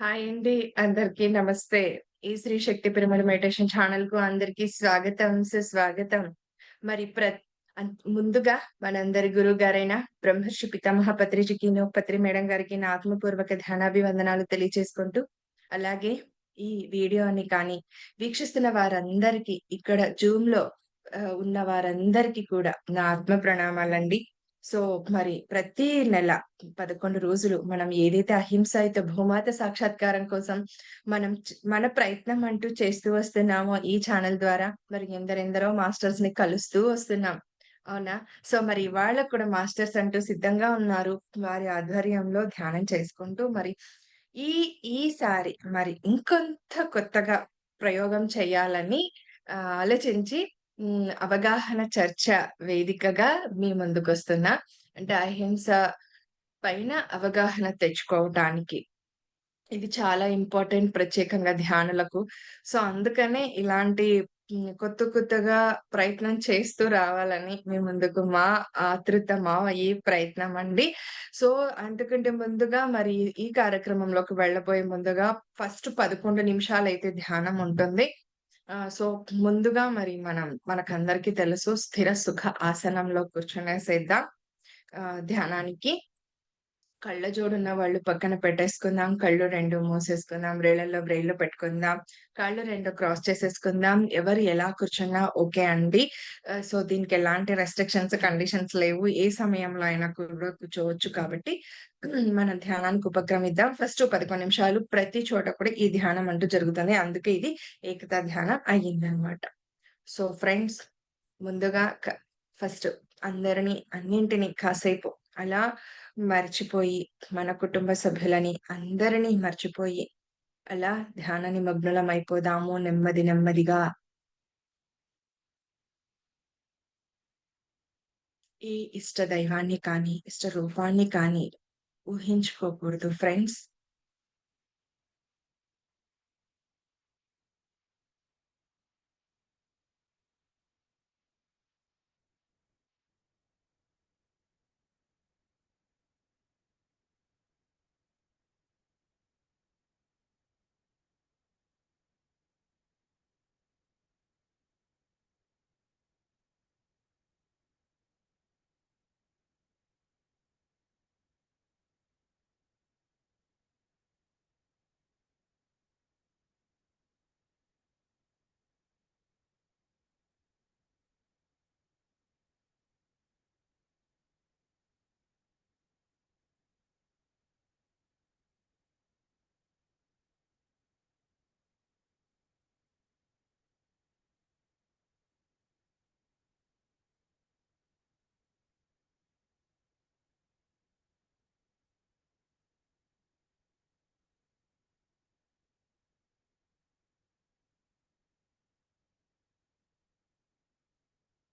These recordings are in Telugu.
హాయ్ అండి. అందరికీ నమస్తే. ఈ శ్రీ శక్తి పిరమిడ్ మెడిటేషన్ ఛానెల్‌కు అందరికీ స్వాగతం, సుస్వాగతం. మరి ముందుగా మనందరి గురువుగారైన బ్రహ్మర్షి పితామహ పత్రిజికిను, పత్రి మేడం గారికి నా ఆత్మపూర్వక ధ్యానాభివందనాలు తెలియచేసుకుంటూ, అలాగే ఈ వీడియోని కానీ వీక్షిస్తున్న వారందరికీ ఇక్కడ జూమ్‌లో ఉన్న వారందరికీ కూడా నా ఆత్మ ప్రణామాలండి. సో, మరి ప్రతి నెల 11 రోజులు మనం ఏదైతే అహింసాయుత భూమాత సాక్షాత్కారం కోసం మన ప్రయత్నం అంటూ చేస్తూ వస్తున్నామో ఈ ఛానెల్ ద్వారా మరి ఎందరెందరో మాస్టర్స్‌ని కలుస్తూ వస్తున్నాం. అవునా? సో, మరి ఇవాళ కూడా మాస్టర్స్ అంటూ సిద్ధంగా ఉన్నారు. వారి ఆధ్వర్యంలో ధ్యానం చేసుకుంటూ మరి ఈ ఈసారి మరి ఇంకొంత కొత్తగా ప్రయోగం చేయాలని ఆలోచించి అవగాహన చర్చ వేదికగా మీ ముందుకొస్తున్నా. అంటే అహింస పైన అవగాహన తెచ్చుకోవటానికి. ఇది చాలా ఇంపార్టెంట్ ప్రత్యేకంగా ధ్యానులకు. సో, అందుకనే ఇలాంటి కొత్తగా ప్రయత్నం చేస్తూ రావాలని మీ ముందుకు మా ఆతృత, మా ఈ ప్రయత్నం అండి. సో, అంతకంటే ముందుగా మరి ఈ కార్యక్రమంలోకి వెళ్ళబోయే ముందుగా ఫస్ట్ 11 నిమిషాలైతే ధ్యానం ఉంటుంది. సో, ముందుగా మరి మనకందరికీ తెలుసు స్థిర సుఖ ఆసనంలో కూర్చునేసేద్దాం ధ్యానానికి. కళ్ళజోడున్న వాళ్ళు పక్కన పెట్టేసుకుందాం. కళ్ళు 2 మూసేసుకుందాం. వేళ్ళల్లో వ్రేళ్ళు పెట్టుకుందాం. కాళ్ళు 2 క్రాస్ చేసేసుకుందాం. ఎవరు ఎలా కూర్చున్నా ఓకే అండి. సో, దీనికి ఎలాంటి రెస్ట్రిక్షన్స్, కండిషన్స్ లేవు. ఏ సమయంలో అయినా కూడా కూర్చోవచ్చు కాబట్టి మనం ధ్యానానికి ఉపక్రమిద్దాం. ఫస్ట్ 11 నిమిషాలు ప్రతి చోట కూడా ఈ ధ్యానం అంటూ జరుగుతుంది. అందుకే ఇది ఏకతా ధ్యానం అయ్యిందనమాట. సో, ఫ్రెండ్స్ ముందుగా ఫస్ట్ అన్నింటిని కాసేపు అలా మర్చిపోయి, మన కుటుంబ సభ్యులని అందరిని మర్చిపోయి, అలా ధ్యాన నిమగ్నులమైపోదాము నెమ్మదిగా. ఈ ఇష్ట దైవాన్ని కానీ, ఇష్ట రూపాన్ని కానీ ఊహించుకోకూడదు ఫ్రెండ్స్.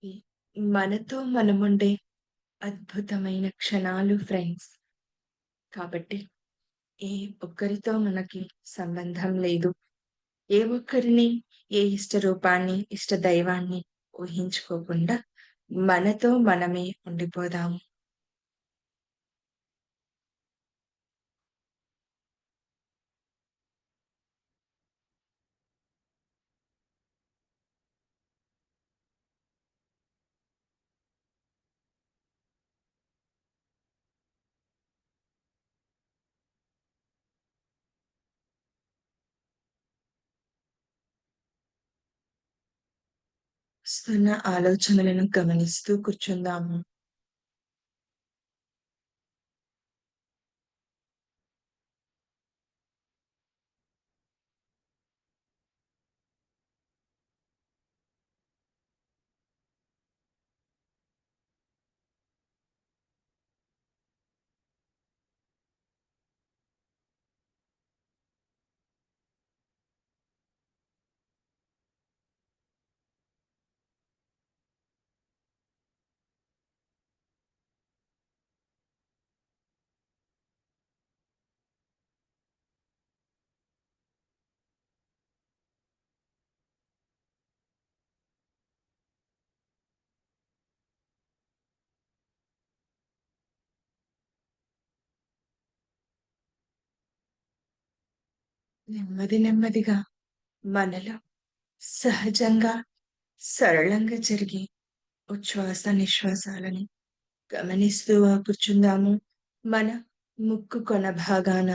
ఈ మనతో మనముండే అద్భుతమైన క్షణాలు ఫ్రెండ్స్. కాబట్టి ఏ ఒక్కరితో మనకి సంబంధం లేదు. ఏ ఒక్కరిని, ఏ ఇష్ట రూపాన్ని, ఇష్ట దైవాన్ని ఊహించుకోకుండా మనతో మనమే ఉండిపోదాము. వస్తున్న ఆలోచనలను గమనిస్తూ కూర్చుందాము. నెమ్మది నెమ్మదిగా మనలో సహజంగా, సరళంగా జరిగే ఉచ్ఛ్వాస, నిశ్వాసాలని గమనిస్తూ కూర్చుందాము. మన ముక్కు కొన భాగాన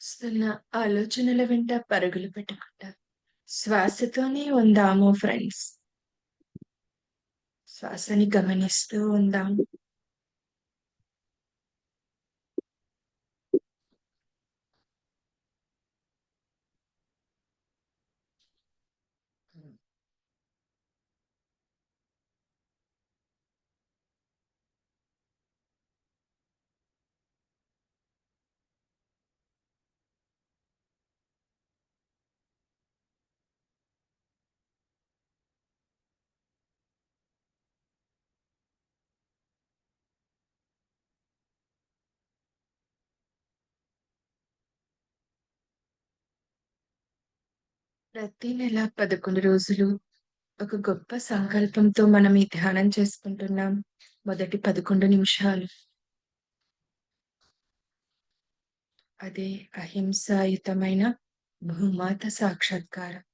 వస్తున్న ఆలోచనల వెంట పరుగులు పెట్టకుండా శ్వాసతోనే ఉందాము ఫ్రెండ్స్. శ్వాసని గమనిస్తూ ఉందాం. ప్రతి నెల 11 రోజులు ఒక గొప్ప సంకల్పంతో మనం ఈ ధ్యానం చేసుకుంటున్నాం. మొదటి 11 నిమిషాలు అదే అహింసాయుతమైన భూమాత సాక్షాత్కారం.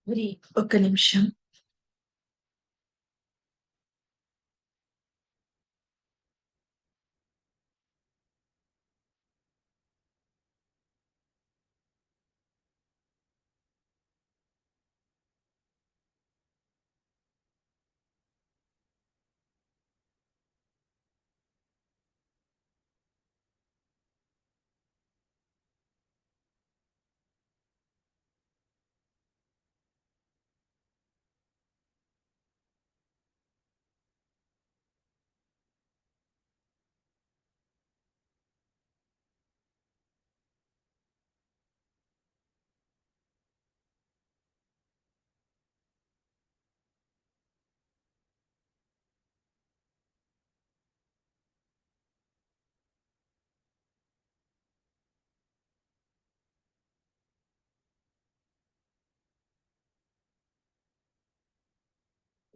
మరి ఒక్క నిమిషం.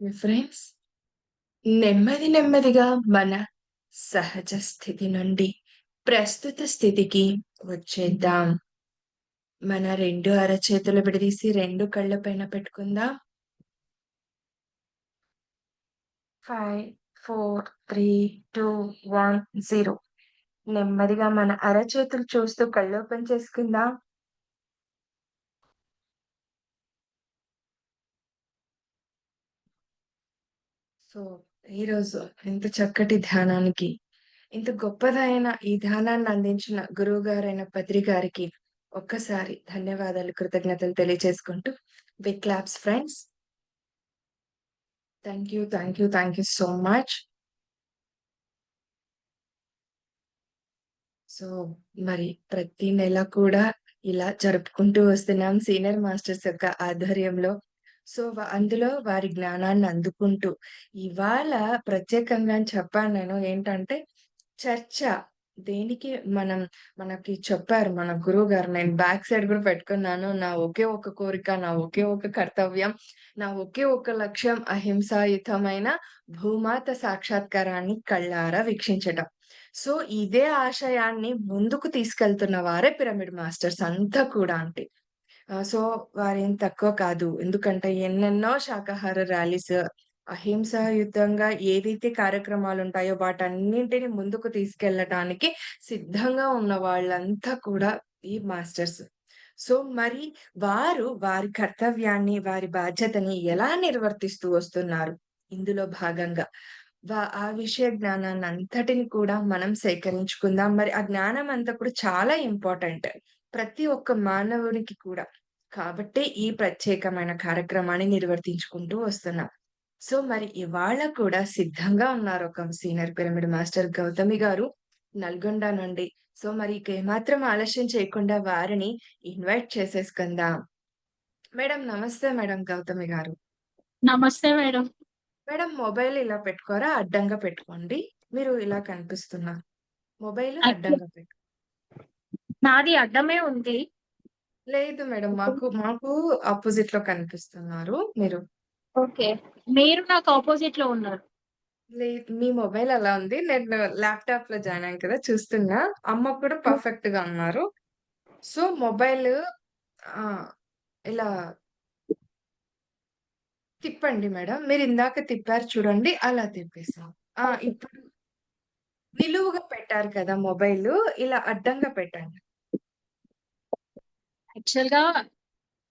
మీ ఫ్రెండ్స్, నెమ్మది నెమ్మదిగా మన సహజ స్థితి నుండి ప్రస్తుత స్థితికి వచ్చేద్దాం. మన 2 అరచేతులు విడదీసి 2 కళ్ళ పైన పెట్టుకుందాం. 5, 4, 3, 2, 1, 0. నెమ్మదిగా మన అరచేతులు చూస్తూ కళ్ళు ఓపెన్ చేసుకుందాం. సో, ఈరోజు ఇంత చక్కటి ధ్యానానికి, ఇంత గొప్పదైన ఈ ధ్యానాన్ని అందించిన గురువుగారైన పత్రి గారికి ఒక్కసారి ధన్యవాదాలు, కృతజ్ఞతలు తెలియజేసుకుంటూ big claps friends. Thank you. Thank you. Thank you so much. So, మరి ప్రతి నెల కూడా ఇలా జరుపుకుంటూ వస్తున్నాం సీనియర్ మాస్టర్స్ యొక్క ఆధ్వర్యంలో. సో, అందులో వారి జ్ఞానాన్ని అందుకుంటూ, ఇవాళ ప్రత్యేకంగా అని చెప్పాను నేను. ఏంటంటే చర్చ. దేనికి మనకి చెప్పారు మన గురువుగారు. నేను బ్యాక్ సైడ్ గూడా పెట్టుకున్నాను. నా ఒకే ఒక కోరిక, నా ఒకే ఒక కర్తవ్యం, నా ఒకే ఒక లక్ష్యం అహింసాయుతమైన భూమాత సాక్షాత్కారాన్ని కళ్ళారా వీక్షించటం. సో, ఇదే ఆశయాన్ని ముందుకు తీసుకెళ్తున్న వారే పిరమిడ్ మాస్టర్స్ అంతా కూడా అంటే. సో, వారేం తక్కువ కాదు. ఎందుకంటే ఎన్నెన్నో శాకాహార ర్యాలీస్, అహింసాయుతంగా ఏదైతే కార్యక్రమాలుంటాయో వాటన్నింటిని ముందుకు తీసుకెళ్ళటానికి సిద్ధంగా ఉన్న వాళ్ళంతా కూడా ఈ మాస్టర్స్. సో, మరి వారు వారి కర్తవ్యాన్ని, వారి బాధ్యతని ఎలా నిర్వర్తిస్తూ వస్తున్నారు? ఇందులో భాగంగా ఆ విషయ జ్ఞానాన్నంతటిని కూడా మనం సేకరించుకుందాం. మరి ఆ జ్ఞానం అంతా కూడా చాలా ఇంపార్టెంట్. ప్రతి ఒక్క మానవునికి కూడా. కాబట్టే ఈ ప్రత్యేకమైన కార్యక్రమాన్ని నిర్వర్తించుకుంటూ వస్తున్నాం. సో, మరి ఇవాళ కూడా సిద్ధంగా ఉన్నారు ఒక సీనియర్ పిరమిడ్ మాస్టర్ గౌతమి గారు నల్గొండ నుండి. సో, మరి ఇక ఏమాత్రం ఆలస్యం చేయకుండా వారిని ఇన్వైట్ చేసేసుకుందాం. మేడం నమస్తే మేడం గౌతమి గారు. నమస్తే మేడం. మేడం మొబైల్ ఇలా పెట్టుకోరా? అడ్డంగా పెట్టుకోండి. మీరు ఇలా కనిపిస్తున్నారు. మొబైల్ యాక్చువల్ అడ్డంగా పెట్టు. నాది అడ్డమే ఉంది. లేదు మేడం. మాకు అపోజిట్‌లో కనిపిస్తున్నారు మీరు. ఓకే. మీరు నాకు అపోజిట్‌లో ఉన్నారు. మీ మొబైల్ అలా ఉంది. నేను ల్యాప్‌టాప్‌లో జాయిన్ అయ్యాను కదా! చూస్తున్నా. అమ్మ కూడా పర్ఫెక్ట్‌గా ఉన్నారు. సో, మొబైల్ ఆ! ఇలా తిప్పండి మేడం. మీరిందాక తిప్పారు చూడండి. అలా తిప్పేసాం. ఓకే. ఇప్పుడు నిలువుగా పెట్టారు కదా మొబైలు. ఇలా అడ్డంగా పెట్టండి. యాక్చువల్‌గా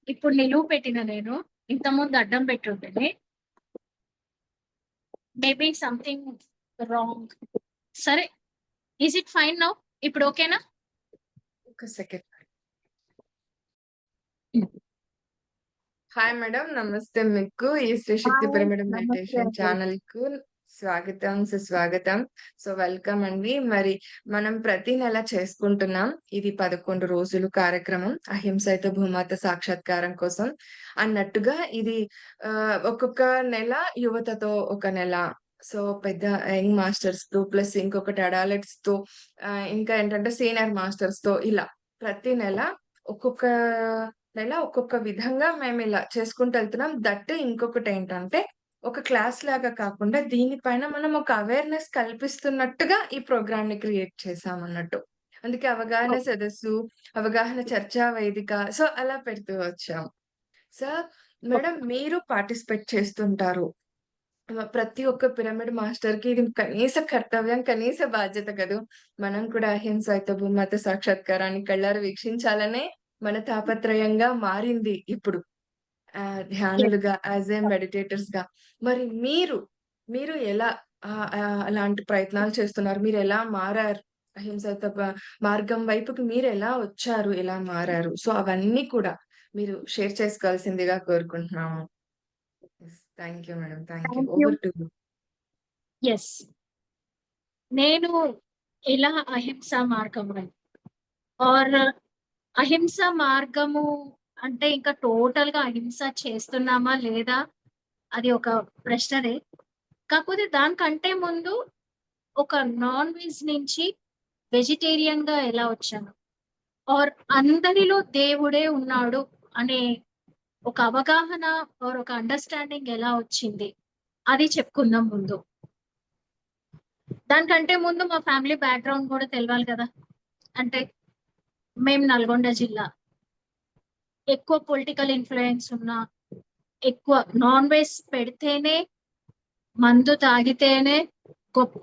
ఇప్పుడు నిలువు పెట్టిన నేను. ఇంతకుముందు అడ్డం పెట్టుంటిని. Maybe something wrong. సరే. Is it fine now? ఇప్పుడు ఓకేనా? ఒక్క సెకండ్. హ్మ్. Hi madam. నమస్తే మీకు. ఈ శ్రీ శక్తి హాయ్. పిరమిడ్ నమస్తే మెడిటేషన్ అండి. ఛానెల్‌కు స్వాగతం, సుస్వాగతం. సో, వెల్కమ్ అండి. మరి మనం ప్రతి నెల చేసుకుంటున్నాం. ఇది 11 రోజులు కార్యక్రమం. అహింసైత భూమాత సాక్షాత్కారం కోసం అన్నట్టుగా ఇది ఒక్కొక్క నెల యువతతో ఒక నెల. సో, పెద్ద యంగ్ మాస్టర్స్‌తో ప్లస్ ఇంకొకటి అడాలెట్స్‌తో ఇంకా ఏంటంటే సీనియర్ మాస్టర్స్‌తో ఇలా ప్రతి ఒక్కొక్క నెల ఒక్కొక్క విధంగా మేమిలా చేసుకుంటూ ఎళ్తున్నాం. ఇంకొకటేంటంటే, ఒక క్లాస్ లాగా కాకుండా దీనిపైన మనం ఒక అవేర్‌నెస్ కల్పిస్తున్నట్టుగా ఈ ప్రోగ్రామ్‌ని క్రియేట్ చేశామన్నట్టు. అందుకే అవగాహన ఓహ్! సదస్సు, అవగాహన చర్చా వేదిక సో, అలా పెడుతూ వచ్చాం. సో, మేడం మీరు పార్టిసిపేట్ చేస్తుంటారు. ప్రతి ఒక్క పిరమిడ్ మాస్టర్‌కి ఇది కనీస కర్తవ్యం, కనీస బాధ్యత కదూ! మనం కూడా అహింసైతవు మత సాక్షాత్కారాన్ని కళ్ళారా వీక్షించాలనే మన తాపత్రయంగా మారింది ఇప్పుడు. Yes. ధ్యానులుగా, యాస్ ఎ మెడిటేటర్స్‌గా. మరి మీరు ఎలా అలాంటి ప్రయత్నాలు చేస్తున్నారు? మీరెలా మారారు? అహింసైతవ మార్గం వైపుకి మీరెలా వచ్చారు? ఎలా మారారు? సో, అవన్నీ కూడా మీరు షేర్ చేసుకోవాల్సిందిగా కోరుకుంటున్నాము. Yes. Thank you madam. Thank you. Thank you. Over to you. Yes. నేను ఎలా అహింస మార్గంలో ఆర్ అహింస మార్గము అంటే ఇంకా టోటల్‌గా అహింస చేస్తున్నామా లేదా? అది ఒక ప్రశ్ననే. కాకపోతే దానికంటే ముందు ఒక నాన్ వెజ్ నుంచి వెజిటేరియన్‌గా ఎలా వచ్చాను? ఆర్ అందరిలో దేవుడే ఉన్నాడు అనే ఒక అవగాహన ఆర్ ఒక అండర్‌స్టాండింగ్ ఎలా వచ్చింది? అది చెప్పుకుందాం ముందు. దానికంటే ముందు మా ఫ్యామిలీ బ్యాక్‌గ్రౌండ్ గూడా తెలవాలి గదా! అంటే మేము నల్గొండ జిల్లా. ఎక్కువ పొలిటికల్ ఇన్‌ఫ్లూయెన్స్ ఉన్న, ఎక్కువ నాన్ వెజ్ పెడితేనే, మందు తాగితేనే గొప్ప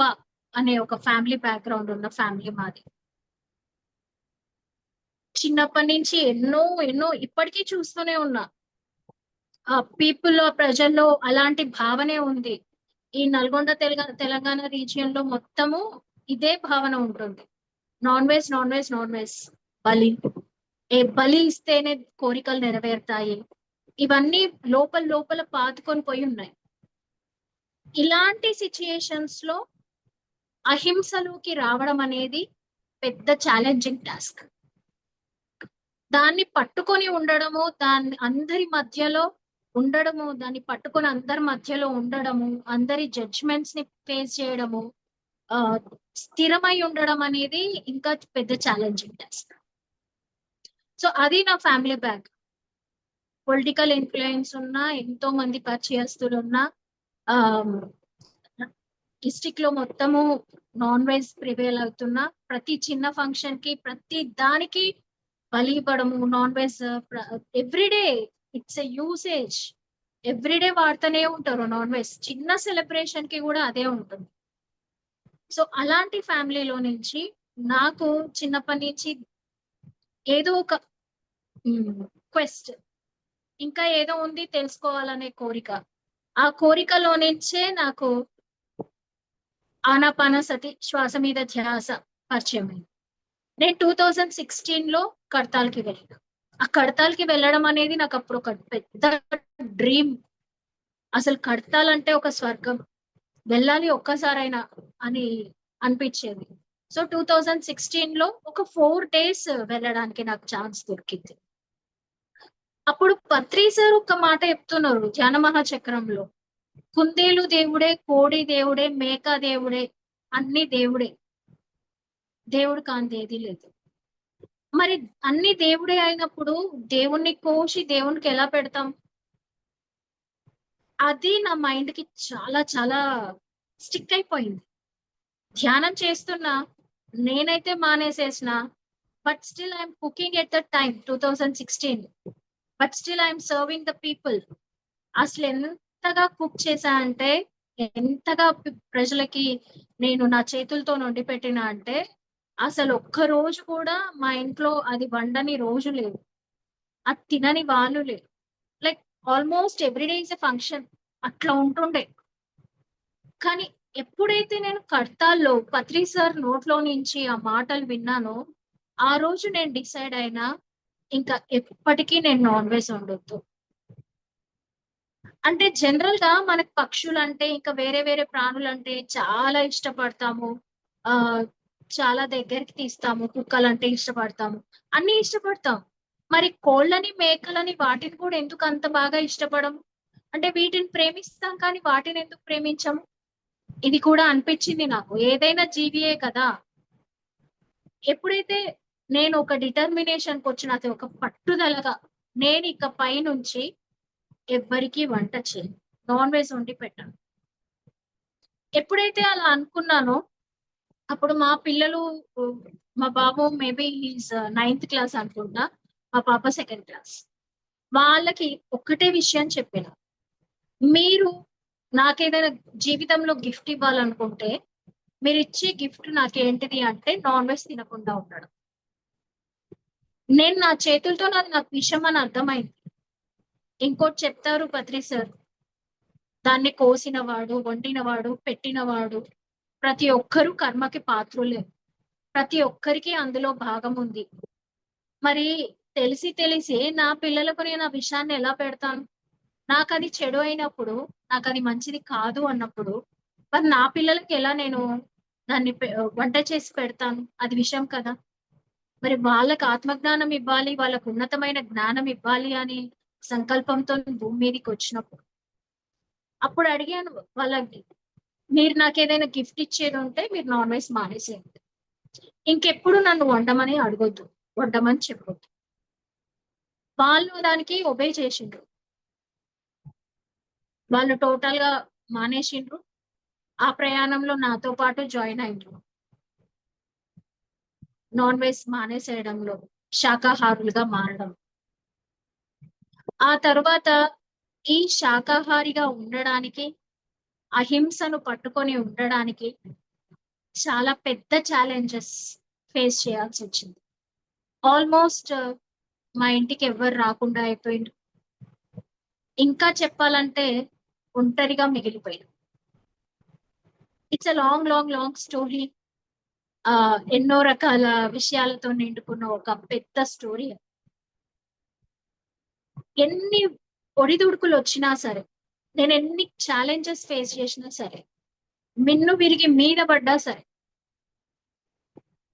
అనే ఒక ఫ్యామిలీ బ్యాక్‌గ్రౌండ్ ఉన్న ఫ్యామిలీ మాది. చిన్నప్పటి నుంచి ఎన్నో ఇప్పటికీ చూస్తూనే ఉన్నా. ప్రజల్లో అలాంటి భావనే ఉంది. ఈ నల్గొండ తెలంగాణ రీజియన్‌లో మొత్తము ఇదే భావన ఉంటుంది. Non veg, non veg, non veg. బలి. బలి ఇస్తేనే కోరికలు నెరవేరుతాయి. ఇవన్నీ లోపల పాతుకొని పోయున్నాయి. ఇలాంటి సిట్యుయేషన్స్‌లో అహింసలోకి రావడం అనేది పెద్ద ఛాలెంజింగ్ టాస్క్. దాన్ని పట్టుకొని ఉండడము, దాన్ని అందరి మధ్యలో ఉండడము, దాన్ని పట్టుకొని అందరి మధ్యలో ఉండడము, అందరి జడ్జ్‌మెంట్స్‌ని ఫేస్ చేయడము, ఆహ్, స్థిరమై ఉండడం అనేది ఇంకా పెద్ద ఛాలెంజింగ్ టాస్క్. సో, అది నా ఫ్యామిలీ బ్యాక్. పొలిటికల్ ఇన్‌ఫ్లూయెన్స్ ఉన్న, ఎంతో మంది పరిచయస్తులున్న, ఆహ్, డిస్ట్రిక్ట్‌లో మొత్తము నాన్ వెజ్ ప్రివేల్ అవుతున్న, ప్రతి చిన్న ఫంక్షన్‌కి, ప్రతి దానికి బలి ఇవ్వడము, non veg every day it's a usage. Every day వాడుతూనే ఉంటారు నాన్ వెజ్. చిన్న సెలబ్రేషన్‌కి గూడా అదే ఉంటుంది. సో, అలాంటి ఫ్యామిలీలో నుంచి నాకు చిన్నప్పటి నుంచి ఏదో ఒక క్వెస్ట్. ఇంకా ఏదో ఉంది తెలుసుకోవాలనే కోరిక. ఆ కోరికలో నుంచే నాకు ఆనాపానసతి శ్వాస మీద ధ్యాస పరిచయమైంది. నేను 2016లో కడతాల్‌కి వెళ్ళినా. ఆ కడతాల్‌కి వెళ్ళడం అనేది నాకప్పుడు ఒక పెద్ద డ్రీమ్. అసలు కడతాల్ అంటే ఒక స్వర్గం. వెళ్ళాలి ఒక్కసారైనా అని అనిపిచ్చేది. సో, 2016లో ఒక 4 డేస్ వెళ్ళడానికి నాకు ఛాన్స్ దొరికింది. అప్పుడు పత్రి సార్ ఒక మాట చెప్తున్నారు ధ్యాన మహాచక్రంలో. కుందేలు దేవుడే, కోడి దేవుడే, మేక దేవుడే, అన్నీ దేవుడే. దేవుడు కానిది ఏదీ లేదు. మరి అన్ని దేవుడే అయినప్పుడు దేవుణ్ణి కోసి దేవునికి ఎలా పెడతాం? అది నా మైండ్‌కి చాలా స్టిక్ అయిపోయింది. ధ్యానం చేస్తున్నా, నేనైతే మానేసేసిన. But still I am cooking at that time 2016. But still I am serving the people. అసలెంతగా కుక్ చేశా అంటే, ఎంతగా ప్రజలకి నేను నా చేతులతోని వండి పెట్టినా అంటే, అసలు ఒక్క రోజు కూడా మా ఇంట్లో అది వండని రోజు లేదు. అది తినని వాళ్ళు లేరు. Like almost every day is a function అట్లా ఉంటుండే. కానీ ఎప్పుడైతే నేను కడతాల్‌లో పత్రి సార్ నోట్లో నుంచి ఆ మాటలు విన్నానో, ఆ రోజు నేను డిసైడ్ అయినా, ఇంకా ఎప్పటికీ నేను నాన్ వెజ్ వండొద్దు. అంటే జనరల్‌గా మనకు పక్షులంటే, ఇంకా వేరే ప్రాణులంటే చాలా ఇష్టపడతాము. ఆహ్, చాలా దగ్గరికి తీస్తాము. కుక్కలంటే ఇష్టపడతాము. అన్నీ ఇష్టపడతాం. మరి కోళ్ళని, మేకలని వాటిని కూడా ఎందుకు అంత బాగా ఇష్టపడము? అంటే వీటిని ప్రేమిస్తాం కానీ వాటినెందుకు ప్రేమించము? ఇది కూడా అనిపిచ్చింది నాకు. ఏదైనా జీవియే కదా! ఎప్పుడైతే నేను ఒక డిటర్మినేషన్‌కొచ్చిన అది ఒక పట్టుదలగా నేనికపై నుంచి ఎవ్వరికీ వంట చేయను. నాన్ వెజ్ వండి పెట్టను. ఎప్పుడైతే అలా అనుకున్నానో, అప్పుడు మా పిల్లలు హ్మ్, మా బాబు maybe he is ninth class అనుకుంటా. మా పాప సెకండ్ క్లాస్. వాళ్ళకి ఒక్కటే విషయం చెప్పిన, మీరు నాకేదైనా జీవితంలో గిఫ్ట్ ఇవ్వాలనుకుంటే మీరిచ్చే గిఫ్ట్ నాకేంటిది అంటే నాన్ వెజ్ తినకుండా ఉండడం. నేను నా చేతులతో నాకు విషం అని అర్థమైంది. ఇంకోటి చెప్తారు పత్రి సార్, దాన్ని కోసినవాడు, వండినవాడు, పెట్టినవాడు ప్రతి ఒక్కరు కర్మకి పాత్రులే. ప్రతి ఒక్కరికి అందులో భాగం ఉంది. మరి తెలిసి నా పిల్లలకు నేను ఆ విషయాన్ని ఎలా పెడతాను? నాకది చెడు అయినప్పుడు, నాకది మంచిది కాదు అన్నప్పుడు, మరి నా పిల్లలకి ఎలా నేను దాన్ని వంట చేసి పెడతాను? అది విషం కదా! మరి వాళ్ళకి ఆత్మజ్ఞానం ఇవ్వాలి, వాళ్ళకు ఉన్నతమైన జ్ఞానం ఇవ్వాలి అని సంకల్పంతో భూమి మీదకొచ్చినప్పుడు, అప్పుడు అడిగాను వాళ్ళకి, మీరు నాకేదైనా గిఫ్ట్ ఇచ్చేదుంటే మీరు నాన్ వెజ్ మానేసేయండి. ఇంకెప్పుడు నన్ను వండమని అడగొద్దు. వండమని చెప్పొద్దు. వాళ్ళు దానికి ఒబే చేసిండ్రు. వాళ్ళు టోటల్‌గా మానేసిండ్రు. ఆ ప్రయాణంలో నాతో పాటు జాయిన్ అయిండ్రు. నాన్ వెజ్ మానేసేయడంలో, శాకాహారులుగా మారడం. ఆ తరువాత ఈ శాకాహారిగా ఉండడానికి, అహింసను పట్టుకొని ఉండడానికి చాలా పెద్ద ఛాలెంజెస్ ఫేస్ చేయాల్సొచ్చింది. ఆల్‌మోస్ట్ మా ఇంటికి ఎవ్వరు రాకుండా అయిపోయిండ్రు. ఇంకా చెప్పాలంటే ఒంటరిగా మిగిలిపోయాను. It's a long story. ఎన్నో రకాల విషయాలతో నిండుకున్న ఒక పెద్ద స్టోరీ. ఎన్ని ఒడిదుడుకులొచ్చినా సరే, నేనెన్ని ఛాలెంజెస్ ఫేస్ చేసినా సరే, మిన్ను విరిగి మీద పడ్డా సరే,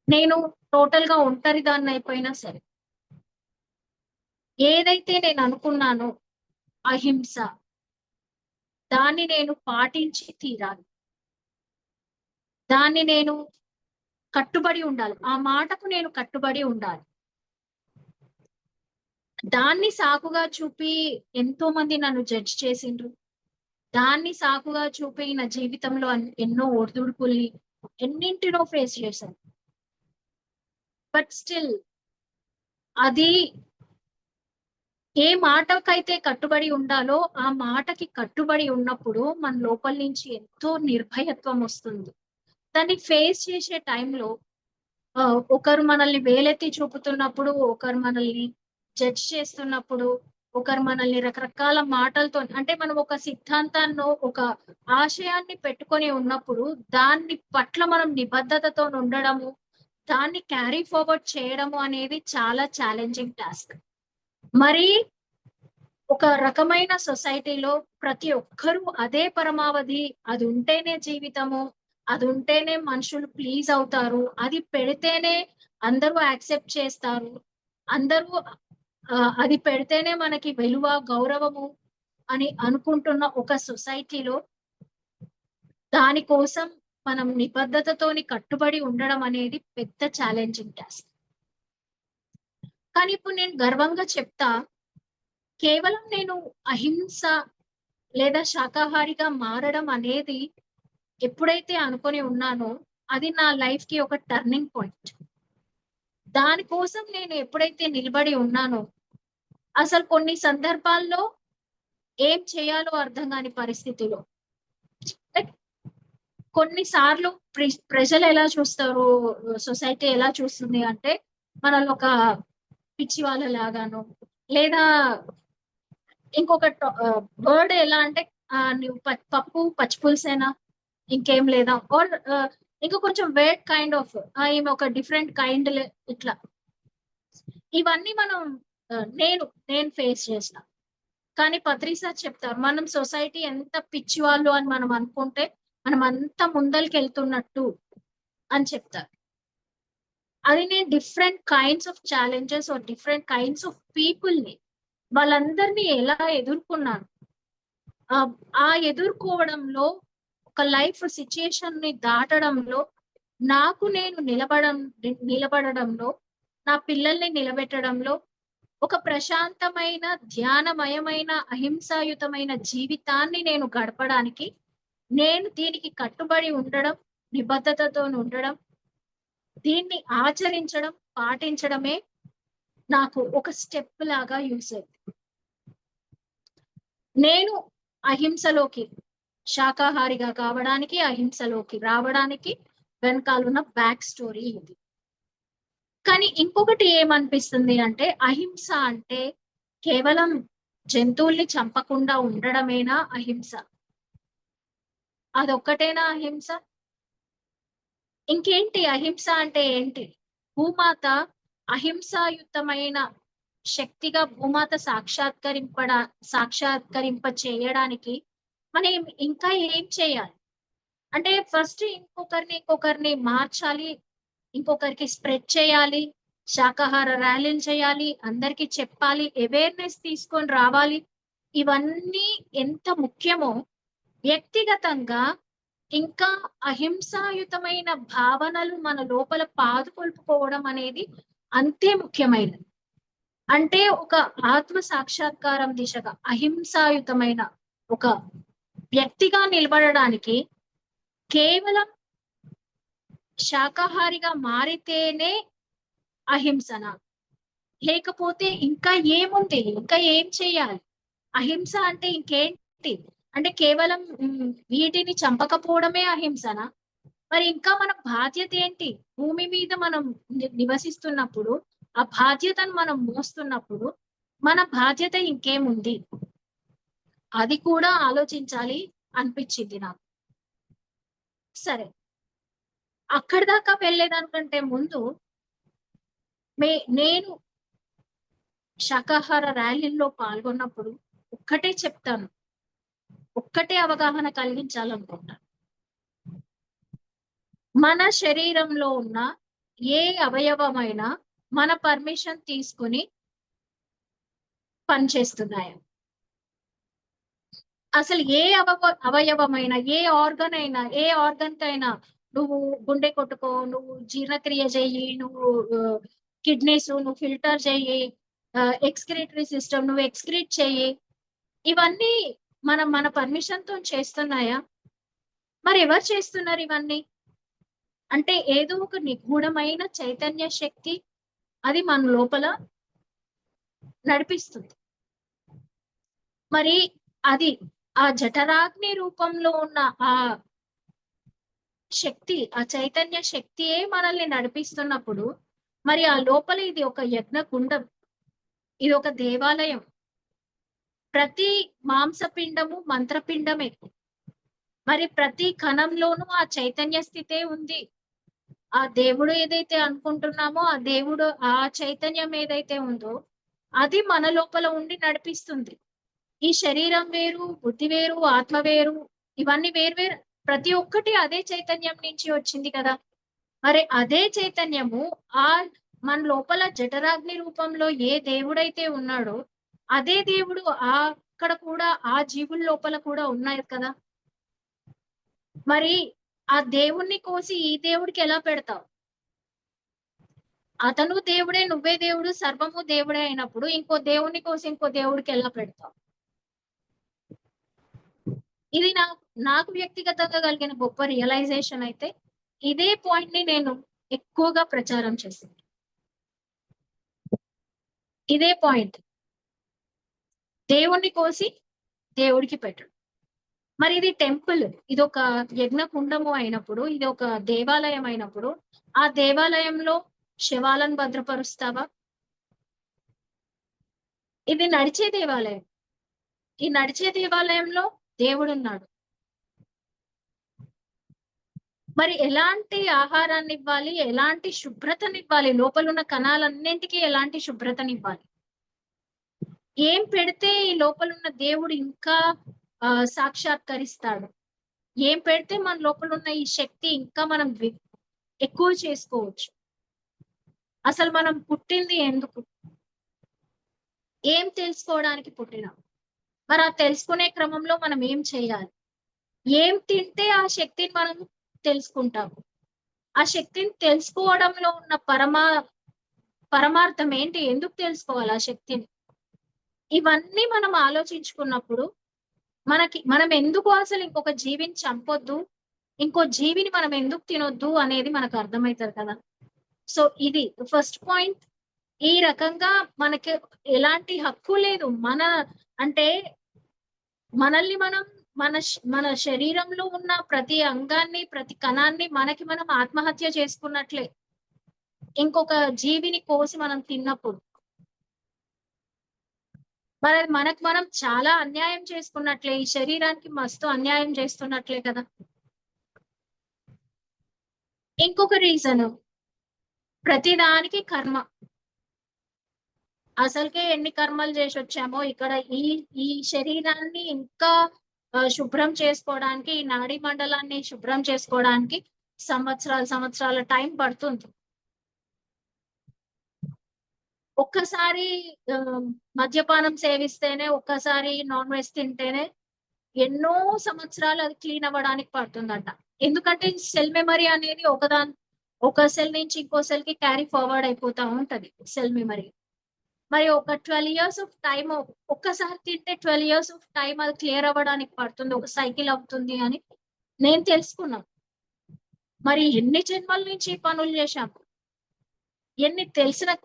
నేను టోటల్‌గా ఒంటరిదాన్నయిపోయినా సరే, ఏదైతే నేననుకున్నానో అహింస, దాన్ని నేను పాటించి తీరాలి. దాన్ని నేను కట్టుబడి ఉండాలి. ఆ మాటకు నేను కట్టుబడి ఉండాలి. దాన్ని సాకుగా చూపి ఎంతో మంది నన్ను జడ్జ్ చేసిండ్రు. దాన్ని సాకుగా చూపి నా జీవితంలో ఎన్నో ఒడిదుడుకుల్ని ఎన్నింటినో ఫేస్ చేశాను. బట్ స్టిల్ అది ఏ మాటకైతే కట్టుబడి ఉండాలో ఆ మాటకి కట్టుబడి ఉన్నప్పుడు మన లోపల నుంచి ఎంతో నిర్భయత్వం వస్తుంది. దాన్ని ఫేస్ చేసే టైంలో ఒకరు మనల్ని వేలెత్తి చూపుతున్నప్పుడు, ఒకరు మనల్ని జడ్జ్ చేస్తున్నప్పుడు, ఒకరు మనల్ని రకరకాల మాటలతో, అంటే మనం ఒక సిద్ధాంతాన్నో, ఒక ఆశయాన్ని పెట్టుకొని ఉన్నప్పుడు, దాన్ని పట్ల మనం నిబద్ధతతో ఉండడము, దాన్ని క్యారీ ఫార్వర్డ్ చేయడము అనేది చాలా ఛాలెంజింగ్ టాస్క్. మరి ఒక రకమైన సొసైటీలో ప్రతి ఒక్కరూ అదే పరమావధి, అది ఉంటేనే జీవితము, అది ఉంటేనే మనుషులు ప్లీజ్ అవుతారు, అది పెడితేనే అందరూ యాక్సెప్ట్ చేస్తారు, అందరూ అది పెడితేనే మనకి విలువ, గౌరవము అని అనుకుంటున్న ఒక సొసైటీలో దాని కోసం మనం నిబద్ధతతోని కట్టుబడి ఉండడం అనేది పెద్ద ఛాలెంజింగ్ టాస్క్. కానీ ఇప్పుడు నేను గర్వంగా చెప్తా, కేవలం నేను అహింస లేదా శాకాహారిగా మారడం అనేది ఎప్పుడైతే అనుకొని ఉన్నానో, అది నా లైఫ్‌కి ఒక టర్నింగ్ పాయింట్. దానికోసం నేను ఎప్పుడైతే నిలబడి ఉన్నానో, అసలు కొన్ని సందర్భాల్లో ఏం చేయాలో అర్థం కాని పరిస్థితిలో, లైక్ కొన్ని సార్లు ప్రజలు ఎలా చూస్తారు, సొసైటీ ఎలా చూస్తుంది అంటే, మనల్ని ఒక పిచ్చి వాళ్ళలాగానో, లేదా ఇంకొక వర్డ్ ఎలా అంటే, నువ్వు పప్పు పచ్చి పులుసేనా, ఇంకేం లేదా, ఆర్ ఇంకా కొంచెం వేట్ కైండ్ ఆఫ్, ఈమె ఒక డిఫరెంట్ కైండ్ ఇట్లా. ఇవన్నీ మనం నేను ఫేస్ చేసిన. కానీ పత్రి సార్ చెప్తారు, మనం సొసైటీ ఎంత పిచ్చి వాళ్ళు అని మనం అనుకుంటే మనం అంత ముందలకెళ్తున్నట్టు అని చెప్తారు. అది నేను different kinds of challenges or different kinds of పీపుల్‌ని, వాళ్ళందరినీ ఎలా ఎదుర్కొన్నాను. ఆ ఎదుర్కోవడంలో, ఒక లైఫ్ సిట్యుయేషన్‌ని దాటడంలో, నాకు నేను నిలబడడంలో, నా పిల్లల్ని నిలబెట్టడంలో, ఒక ప్రశాంతమైన, ధ్యానమయమైన, అహింసాయుతమైన జీవితాన్ని నేను గడపడానికి, నేను దీనికి కట్టుబడి ఉండడం, నిబద్ధతతోని ఉండడం, దీన్ని ఆచరించడం, పాటించడమే నాకు ఒక స్టెప్ లాగా యూజ్ అయింది. నేను అహింసలోకి శాకాహారిగా కావడానికి, అహింసలోకి రావడానికి వెనకాలన్న బ్యాక్ స్టోరీ ఇది. కానీ ఇంకొకటి ఏమనిపిస్తుంది అంటే, అహింస అంటే కేవలం జంతువుల్ని చంపకుండా ఉండడమేనా అహింస? అదొక్కటేనా అహింస? ఇంకేంటి అహింస అంటే ఏంటి? భూమాత అహింసాయుతమైన శక్తిగా భూమాత సాక్షాత్కరింప చేయడానికి మనం ఇంకా ఏం చేయాలి? అంటే ఫస్ట్ ఇంకొకరిని మార్చాలి, ఇంకొకరికి స్ప్రెడ్ చేయాలి, శాకాహార ర్యాలీలు చేయాలి, అందరికీ చెప్పాలి, అవేర్నెస్ తీసుకొని రావాలి. ఇవన్నీ ఎంత ముఖ్యమో వ్యక్తిగతంగా ఇంకా అహింసాయుతమైన భావనలు మన లోపల పాదుకొల్పుకోవడం అనేది అంతే ముఖ్యమైనది. అంటే ఒక ఆత్మ సాక్షాత్కారం దిశగా అహింసాయుతమైన ఒక వ్యక్తిగా నిలబడడానికి కేవలం శాకాహారిగా మారితేనే అహింసన? లేకపోతే ఇంకా ఏముంది? ఇంకా ఏం చేయాలి? అహింస అంటే ఇంకేంటి? అంటే కేవలం వీటిని చంపకపోవడమే అహింసనా? మరి ఇంకా మన బాధ్యత ఏంటి? భూమి మీద మనం నివసిస్తున్నప్పుడు, ఆ బాధ్యతను మనం మోస్తున్నప్పుడు మన బాధ్యత ఇంకేముంది? అది కూడా ఆలోచించాలి అనిపించింది నాకు. సరే, అక్కడి దాకా వెళ్ళేదానికంటే ముందు నేను శాకాహార ర్యాలీల్లో పాల్గొన్నప్పుడు ఒక్కటే చెప్తాను, ఒక్కటే అవగాహన కలిగించాలనుకుంటాను. మన శరీరంలో ఉన్న ఏ అవయవమైనా మన పర్మిషన్ తీసుకుని పనిచేస్తున్నాయా? అసలు ఏ అవయవమైనా, ఏ ఆర్గన్ కైనా నువ్వు గుండె కొట్టుకో, నువ్వు జీర్ణక్రియ చెయ్యి, నువ్వు కిడ్నీస్ నువ్వు ఫిల్టర్ చెయ్యి, ఎక్స్క్రిటరీ సిస్టమ్ నువ్వు ఎక్స్క్రీట్ చెయ్యి, ఇవన్నీ మన పర్మిషన్ తో చేస్తున్నాయా? మరి ఎవరు చేస్తున్నారు ఇవన్నీ? అంటే ఏదో ఒక నిగూఢమైన చైతన్య శక్తి అది మన లోపల నడిపిస్తుంది. మరి అది ఆ జఠరాగ్ని రూపంలో ఉన్న ఆ శక్తి, ఆ చైతన్య శక్తియే మనల్ని నడిపిస్తున్నప్పుడు మరి ఆ లోపల ఇది ఒక యజ్ఞకుండం, ఇది ఒక దేవాలయం. ప్రతి మాంసపిండము మంత్రపిండమే. మరి ప్రతి కణంలోనూ ఆ చైతన్య స్థితే ఉంది. ఆ దేవుడు ఏదైతే అనుకుంటున్నామో ఆ దేవుడు, ఆ చైతన్యం ఏదైతే ఉందో అది మన లోపల ఉండి నడిపిస్తుంది. ఈ శరీరం వేరు, బుద్ధి వేరు, ఆత్మ వేరు, ఇవన్నీ వేరు. ప్రతి ఒక్కటి అదే చైతన్యం నుంచి వచ్చింది కదా. మరి అదే చైతన్యము ఆ మన లోపల జఠరాగ్ని రూపంలో ఏ దేవుడైతే ఉన్నాడో అదే దేవుడు అక్కడ కూడా ఆ జీవుల లోపల కూడా ఉన్నాయి కదా. మరి ఆ దేవుణ్ణి కోసి ఈ దేవుడికి ఎలా పెడతావు? అతను దేవుడే, నువ్వే దేవుడు, సర్వము దేవుడే అయినప్పుడు ఇంకో దేవుణ్ణి కోసి ఇంకో దేవుడికి ఎలా పెడతావు? ఇది నాకు వ్యక్తిగతంగా కలిగిన గొప్ప రియలైజేషన్. అయితే ఇదే పాయింట్ ని నేను ఎక్కువగా ప్రచారం చేశాను. ఇదే పాయింట్, దేవుణ్ణి కోసి దేవుడికి పెట్టడం. మరి ఇది టెంపుల్, ఇది ఒక యజ్ఞ కుండము అయినప్పుడు, ఇది ఒక దేవాలయం అయినప్పుడు ఆ దేవాలయంలో శవాలను భద్రపరుస్తావా? ఇది నడిచే దేవాలయం. ఈ నడిచే దేవాలయంలో దేవుడు ఉన్నాడు. మరి ఎలాంటి ఆహారాన్ని ఇవ్వాలి, ఎలాంటి శుభ్రతనివ్వాలి, లోపల ఉన్న కణాలన్నింటికీ ఎలాంటి శుభ్రతనివ్వాలి? ఏం పెడితే ఈ లోపల ఉన్న దేవుడు ఇంకా సాక్షాత్కరిస్తాడు? ఏం పెడితే మన లోపల ఉన్న ఈ శక్తి ఇంకా మనం ఎక్కువ చేసుకోవచ్చు? అసలు మనం పుట్టింది ఎందుకు? ఏం తెలుసుకోవడానికి పుట్టినాం? మరి ఆ తెలుసుకునే క్రమంలో మనం ఏం చేయాలి? ఏం తింటే ఆ శక్తిని మనం తెలుసుకుంటాము? ఆ శక్తిని తెలుసుకోవడంలో ఉన్న పరమార్థం ఏంటి? ఎందుకు తెలుసుకోవాలి ఆ శక్తిని? ఇవన్నీ మనం ఆలోచించుకున్నప్పుడు మనం ఎందుకు అసలు ఇంకొక జీవిని చంపొద్దు, ఇంకో జీవిని మనం ఎందుకు తినొద్దు అనేది మనకు అర్థమవుతుంది కదా. సో ఇది ఫస్ట్ పాయింట్. ఈ రకంగా మనకి ఎలాంటి హక్కు లేదు. అంటే మనల్ని మనం మన శరీరంలో ఉన్న ప్రతి అంగాన్ని, ప్రతి కణాన్ని మనకి మనం ఆత్మహత్య చేసుకున్నట్లే. ఇంకొక జీవిని కోసి మనం తిన్నప్పుడు. మరి మనకు మనం చాలా అన్యాయం చేసుకున్నట్లే. ఈ శరీరానికి మస్తు అన్యాయం చేస్తున్నట్లే కదా! ఇంకొక రీజను ప్రతిదానికి కర్మ. అసలుకే ఎన్ని కర్మలు చేసొచ్చామో ఇక్కడ ఈ ఈ శరీరాన్ని ఇంకా శుభ్రం చేసుకోవడానికి, ఈ నాడీ మండలాన్ని శుభ్రం చేసుకోవడానికి సంవత్సరాల టైం పడుతుంది. ఒక్కసారి మద్యపానం సేవిస్తేనే, ఒక్కసారి నాన్ వెజ్ తింటేనే ఎన్నో సంవత్సరాలు అది క్లీన్ అవ్వడానికి పడుతుందంట. ఎందుకంటే సెల్ మెమరీ అనేది ఒక సెల్ నుంచి ఇంకో సెల్ కి క్యారీ ఫార్వర్డ్ అయిపోతా ఉంటది సెల్ మెమరీ. మరి ఒక 12 ఇయర్స్ ఆఫ్ టైమ్, ఒక్కసారి తింటే 12 ఇయర్స్ ఆఫ్ టైమ్ అది క్లియర్ అవ్వడానికి పడుతుంది. ఒక సైకిల్ అవుతుంది అని నేను తెలుసుకున్నాను. మరి ఎన్ని జన్మల నుంచి ఈ పనులు చేశాము.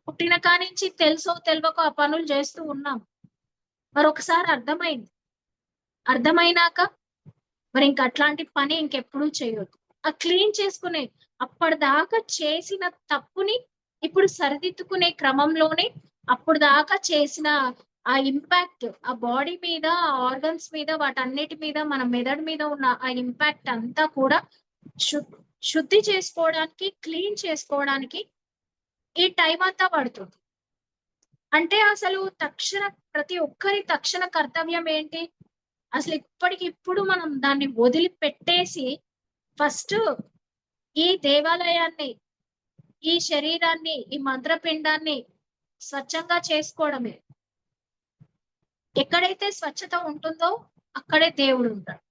పుట్టిన కానించి తెలుసో తెలవకో ఆ పనులు చేస్తూ ఉన్నాం. మరి ఒకసారి అర్థమైనాక మరి ఇంక అట్లాంటి పని ఇంకెప్పుడు చేయొద్దు. ఆ క్లీన్ చేసుకునే అప్పటిదాకా చేసిన తప్పుని ఇప్పుడు సరిదిద్దుకునే క్రమంలోనే అప్పుడు దాకా చేసిన ఆ ఇంపాక్ట్ ఆ బాడీ మీద, ఆ ఆర్గన్స్ మీద, వాటన్నిటి మీద, మన మెదడు మీద ఉన్న ఆ ఇంపాక్ట్ అంతా కూడా శుద్ధి చేసుకోవడానికి, క్లీన్ చేసుకోవడానికి ఈ టైం అంతా పడుతుంది. అంటే అసలు ప్రతి ఒక్కరి తక్షణ కర్తవ్యం ఏంటి? అసలు ఇప్పటికిప్పుడు మనం దాన్ని వదిలిపెట్టేసి ఫస్ట్ ఈ దేవాలయాన్ని, ఈ శరీరాన్ని, ఈ మంత్రపిండాన్ని స్వచ్ఛంగా చేసుకోవడమే. ఎక్కడైతే స్వచ్ఛత ఉంటుందో అక్కడే దేవుడు ఉంటాడు.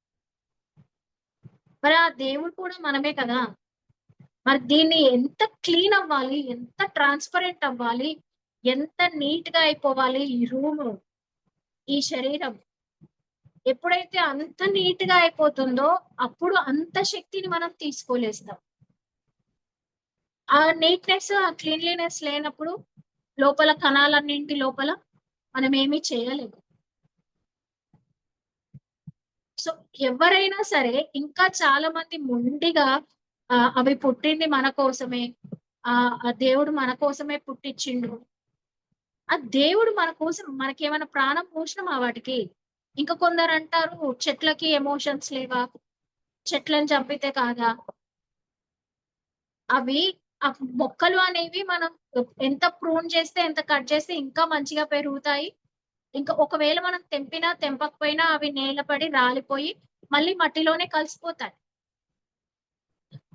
మరి ఆ దేవుడు కూడా మనమే కదా! మరి దీన్ని ఎంత క్లీన్ అవ్వాలి, ఎంత ట్రాన్స్పరెంట్ అవ్వాలి, ఎంత నీట్ గా అయిపోవాలి ఈ రూము, ఈ శరీరం. ఎప్పుడైతే అంత నీట్ గా అయిపోతుందో అప్పుడు అంత శక్తిని మనం తీసుకోలేస్తాం. ఆ నీట్నెస్, ఆ క్లీన్లీనెస్ లేనప్పుడు లోపల కణాలన్నింటి లోపల మనం ఏమీ చేయలేము. సో ఎవరైనా సరే ఇంకా చాలా మంది మొండిగా అవి పుట్టింది మన కోసమే, ఆ దేవుడు మన కోసమే పుట్టించిండు, ఆ దేవుడు మన కోసం మనకేమైనా ప్రాణం పోషణమా వాటికి? ఇంకా కొందరు అంటారు చెట్లకి ఎమోషన్స్ లేవా, చెట్లను చంపితే కాదా? అవి ఆ మొక్కలు అనేవి మనం ఎంత ప్రూన్ చేస్తే, ఎంత కట్ చేస్తే ఇంకా మంచిగా పెరుగుతాయి. ఇంకా ఒకవేళ మనం తెంపినా తెంపకపోయినా అవి నేలపడి రాలిపోయి మళ్ళీ మట్టిలోనే కలిసిపోతాయి.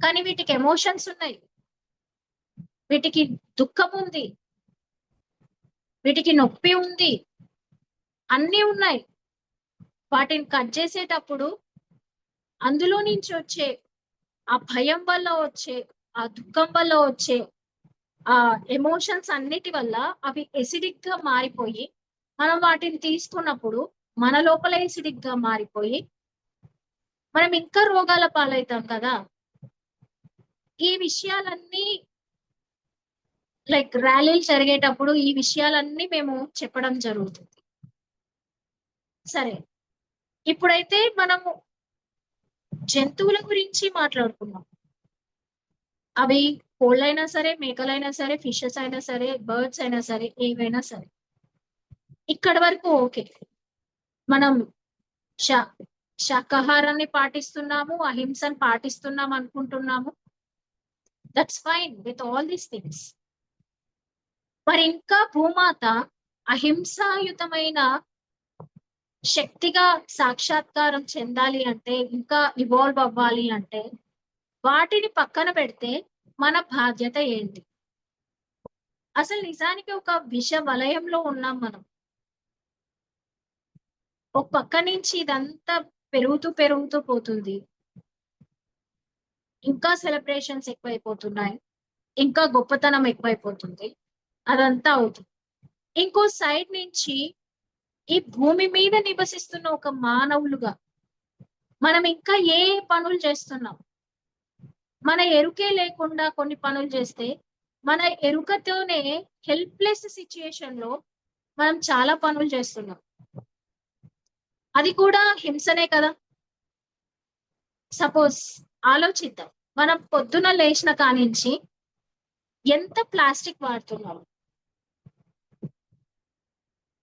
కానీ వీటికి ఎమోషన్స్ ఉన్నాయి, వీటికి దుఃఖం ఉంది, వీటికి నొప్పి ఉంది, అన్నీ ఉన్నాయి. వాటిని కట్ చేసేటప్పుడు అందులో నుంచి వచ్చే ఆ భయం వల్ల వచ్చే, ఆ దుఃఖం వల్ల వచ్చే ఆ ఎమోషన్స్ అన్నిటి వల్ల అవి ఎసిడిక్ గా మారిపోయి మనం వాటిని తీసుకున్నప్పుడు మన లోపల ఎసిడిక్ గా మారిపోయి మనం ఇంకా రోగాల పాలవుతాం కదా. ఈ విషయాలన్నీ లైక్ ర్యాలీలు జరిగేటప్పుడు ఈ విషయాలన్నీ మేము చెప్పడం జరుగుతుంది. సరే, ఇప్పుడైతే మనము జంతువుల గురించి మాట్లాడుకున్నాం. అవి కోళ్ళైనా సరే, మేకలైనా సరే, ఫిషెస్ అయినా సరే, బర్డ్స్ అయినా సరే, ఏవైనా సరే ఇక్కడి వరకు ఓకే. మనం శాకాహారాన్ని పాటిస్తున్నాము, అహింసను పాటిస్తున్నాం అనుకుంటున్నాము. That's fine with all these things. మరి ఇంకా భూమాత అహింసాయుతమైన శక్తిగా సాక్షాత్కారం చెందాలి అంటే, ఇంకా ఇవాల్వ్ అవ్వాలి అంటే వాటిని పక్కన పెడితే మన బాధ్యత ఏంటి? అసలు నిజానికి ఒక విష వలయంలో ఉన్నాం మనం. ఒక పక్క నుంచి ఇదంతా పెరుగుతూ పోతుంది. ఇంకా సెలబ్రేషన్స్ ఎక్కువైపోతున్నాయి, ఇంకా గొప్పతనం ఎక్కువైపోతుంది, అదంతా అవుతుంది. ఇంకో సైడ్ నుంచి ఈ భూమి మీద నివసిస్తున్న ఒక మానవులుగా మనం ఇంకా ఏ పనులు చేస్తున్నాం? మన ఎరుకే లేకుండా కొన్ని పనులు చేస్తే, మన ఎరుకతోనే హెల్ప్లెస్ సిచ్యుయేషన్ లో మనం చాలా పనులు చేస్తున్నాం. అది కూడా హింసనే కదా. సపోజ్ ఆలోచిద్దాం, మనం పొద్దున లేచిన కానించి ఎంత ప్లాస్టిక్ వాడుతున్నాం,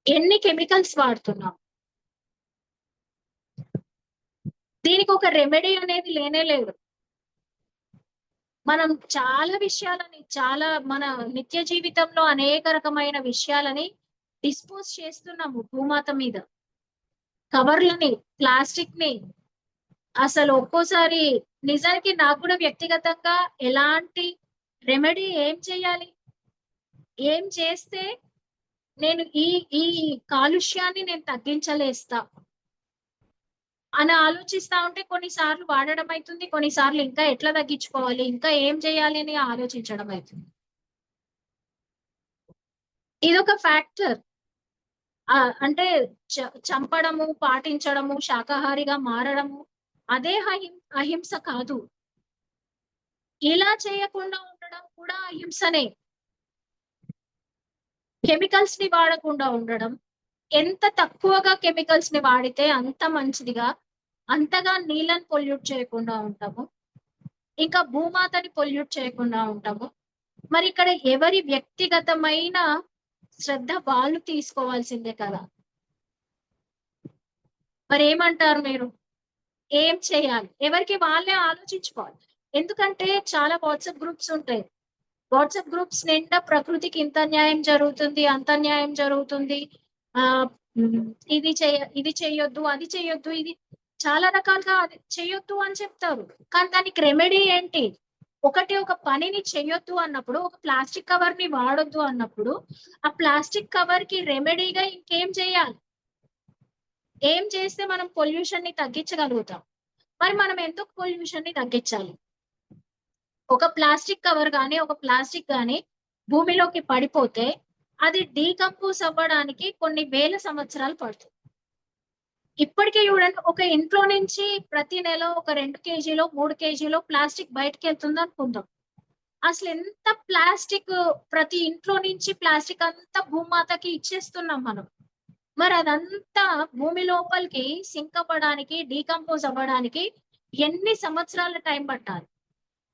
ఎన్ని కెమికల్స్ వాడుతున్నాం. దీనికి ఒక రెమెడీ అనేది లేనే లేదు. మనం చాలా మన నిత్య జీవితంలో అనేక రకమైన విషయాలని డిస్పోజ్ చేస్తున్నాము భూమాత మీద. కవర్లని, ప్లాస్టిక్ ని. అసలు ఒక్కోసారి నిజానికి నాకు కూడా వ్యక్తిగతంగా ఎలాంటి రెమెడీ ఏం చేయాలి, ఏం చేస్తే నేను ఈ ఈ కాలుష్యాన్ని నేను తగ్గించలేస్తా అని ఆలోచిస్తా ఉంటే కొన్నిసార్లు వాడడం అవుతుంది, కొన్నిసార్లు ఇంకా ఎట్లా తగ్గించుకోవాలి, ఇంకా ఏం చేయాలి అని ఆలోచించడం అవుతుంది. ఇదొక ఫ్యాక్టర్. అంటే చంపడము, పాటించడము, శాకాహారిగా మారడము అదే అహింస కాదు. ఇలా చేయకుండా ఉండడం కూడా అహింసనే. కెమికల్స్ ని వాడకుండా ఉండడం, ఎంత తక్కువగా కెమికల్స్ ని వాడితే అంత మంచిదిగా, అంతగా నీళ్ళని పొల్యూట్ చేయకుండా ఉంటాము, ఇంకా భూమాతని పొల్యూట్ చేయకుండా ఉంటాము. మరి ఇక్కడ ఎవరి వ్యక్తిగతమైన శ్రద్ధ వాళ్ళు తీసుకోవాల్సిందే కదా. మరి ఏమంటారు మీరు? ఏం చేయాలి? ఎవరికి వాళ్ళే ఆలోచించుకోవాలి. ఎందుకంటే చాలా వాట్సాప్ గ్రూప్స్ ఉంటాయి. వాట్సాప్ గ్రూప్స్ నిండా ప్రకృతికి ఇంత న్యాయం జరుగుతుంది, అంత న్యాయం జరుగుతుంది, ఆ ఇది చేయొద్దు, అది చేయొద్దు, ఇది చాలా రకాలుగా అది చేయొద్దు అని చెప్తారు. కానీ దానికి రెమెడీ ఏంటి? ఒక పనిని చేయొద్దు అన్నప్పుడు, ఒక ప్లాస్టిక్ కవర్ ని వాడొద్దు అన్నప్పుడు, ఆ ప్లాస్టిక్ కవర్ కి రెమెడీగా ఇంకేం చేయాలి? ఏం చేస్తే మనం పొల్యూషన్ ని తగ్గించగలుగుతాం? మరి మనం ఎందుకు పొల్యూషన్ ని తగ్గించాలి? ఒక ప్లాస్టిక్ కవర్ గానీ, ఒక ప్లాస్టిక్ గానీ భూమిలోకి పడిపోతే అది డీకంపోజ్ అవ్వడానికి కొన్ని వేల సంవత్సరాలు పడుతుంది. ఇప్పటికే చూడండి, ఒక ఇంట్లో నుంచి ప్రతి నెల ఒక 2 కేజీలో 3 కేజీలో ప్లాస్టిక్ బయటకు వెళ్తుంది అనుకుందాం. అసలు ఎంత ప్లాస్టిక్, ప్రతి ఇంట్లో నుంచి ప్లాస్టిక్ అంతా భూమాతకి ఇచ్చేస్తున్నాం మనం. మరి అదంతా భూమి లోపలికి సింక్ అవ్వడానికి, డీకంపోజ్ అవ్వడానికి ఎన్ని సంవత్సరాల టైం పట్టాలి?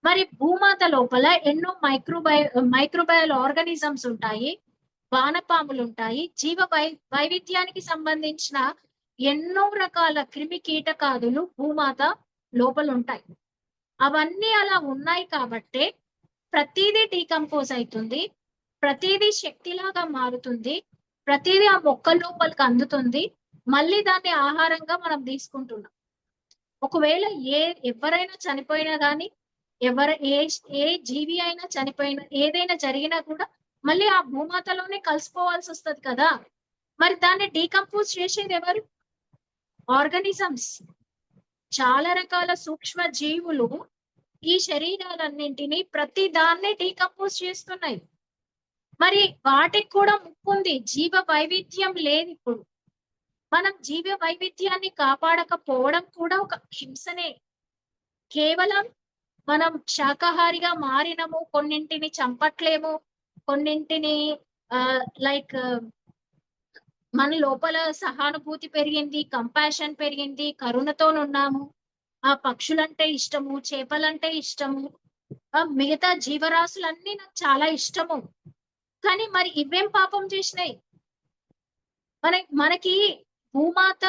మరి భూమాత లోపల ఎన్నో మైక్రోబయల్ ఆర్గానిజమ్స్ ఉంటాయి, వానపాములు ఉంటాయి, వైవిధ్యానికి సంబంధించిన ఎన్నో రకాల క్రిమి కీటకాదులు భూమాత లోపల ఉంటాయి. అవన్నీ అలా ఉన్నాయి కాబట్టే ప్రతిదీ డీకంపోజ్ అవుతుంది, ప్రతిదీ శక్తిలాగా మారుతుంది, ప్రతిదీ ఆ మొక్కల లోపలికి అందుతుంది, మళ్ళీ దాన్ని ఆహారంగా మనం తీసుకుంటున్నాం. ఒకవేళ ఎవరైనా చనిపోయినా కానీ, ఏ జీవి అయినా చనిపోయినా, ఏదైనా జరిగినా కూడా మళ్ళీ ఆ భూమాతలోనే కలిసిపోవాల్సి వస్తుంది కదా. మరి దాన్ని డీకంపోజ్ చేసేది ఎవరు? ఆర్గానిజమ్స్. చాలా రకాల సూక్ష్మ జీవులు ఈ శరీరాలన్నింటినీ ప్రతి దాన్ని డీకంపోజ్ చేస్తున్నాయి. మరి వాటికి కూడా ముప్పు ఉంది. జీవ వైవిధ్యం లేదు ఇప్పుడు. మనం జీవ వైవిధ్యాన్ని కాపాడకపోవడం కూడా ఒక హింసనే. కేవలం మనం శాకాహారిగా మారినము, కొన్నింటిని చంపట్లేము, కొన్నింటిని లైక్ మన లోపల సహానుభూతి పెరిగింది, కంపాషన్ పెరిగింది, కరుణతోనున్నాము, ఆ పక్షులంటే ఇష్టము, చేపలంటే ఇష్టము, మిగతా జీవరాశులన్నీ నాకు చాలా ఇష్టము. కానీ మరి ఇవేం పాపం చేసినాయి? మనకి భూమాత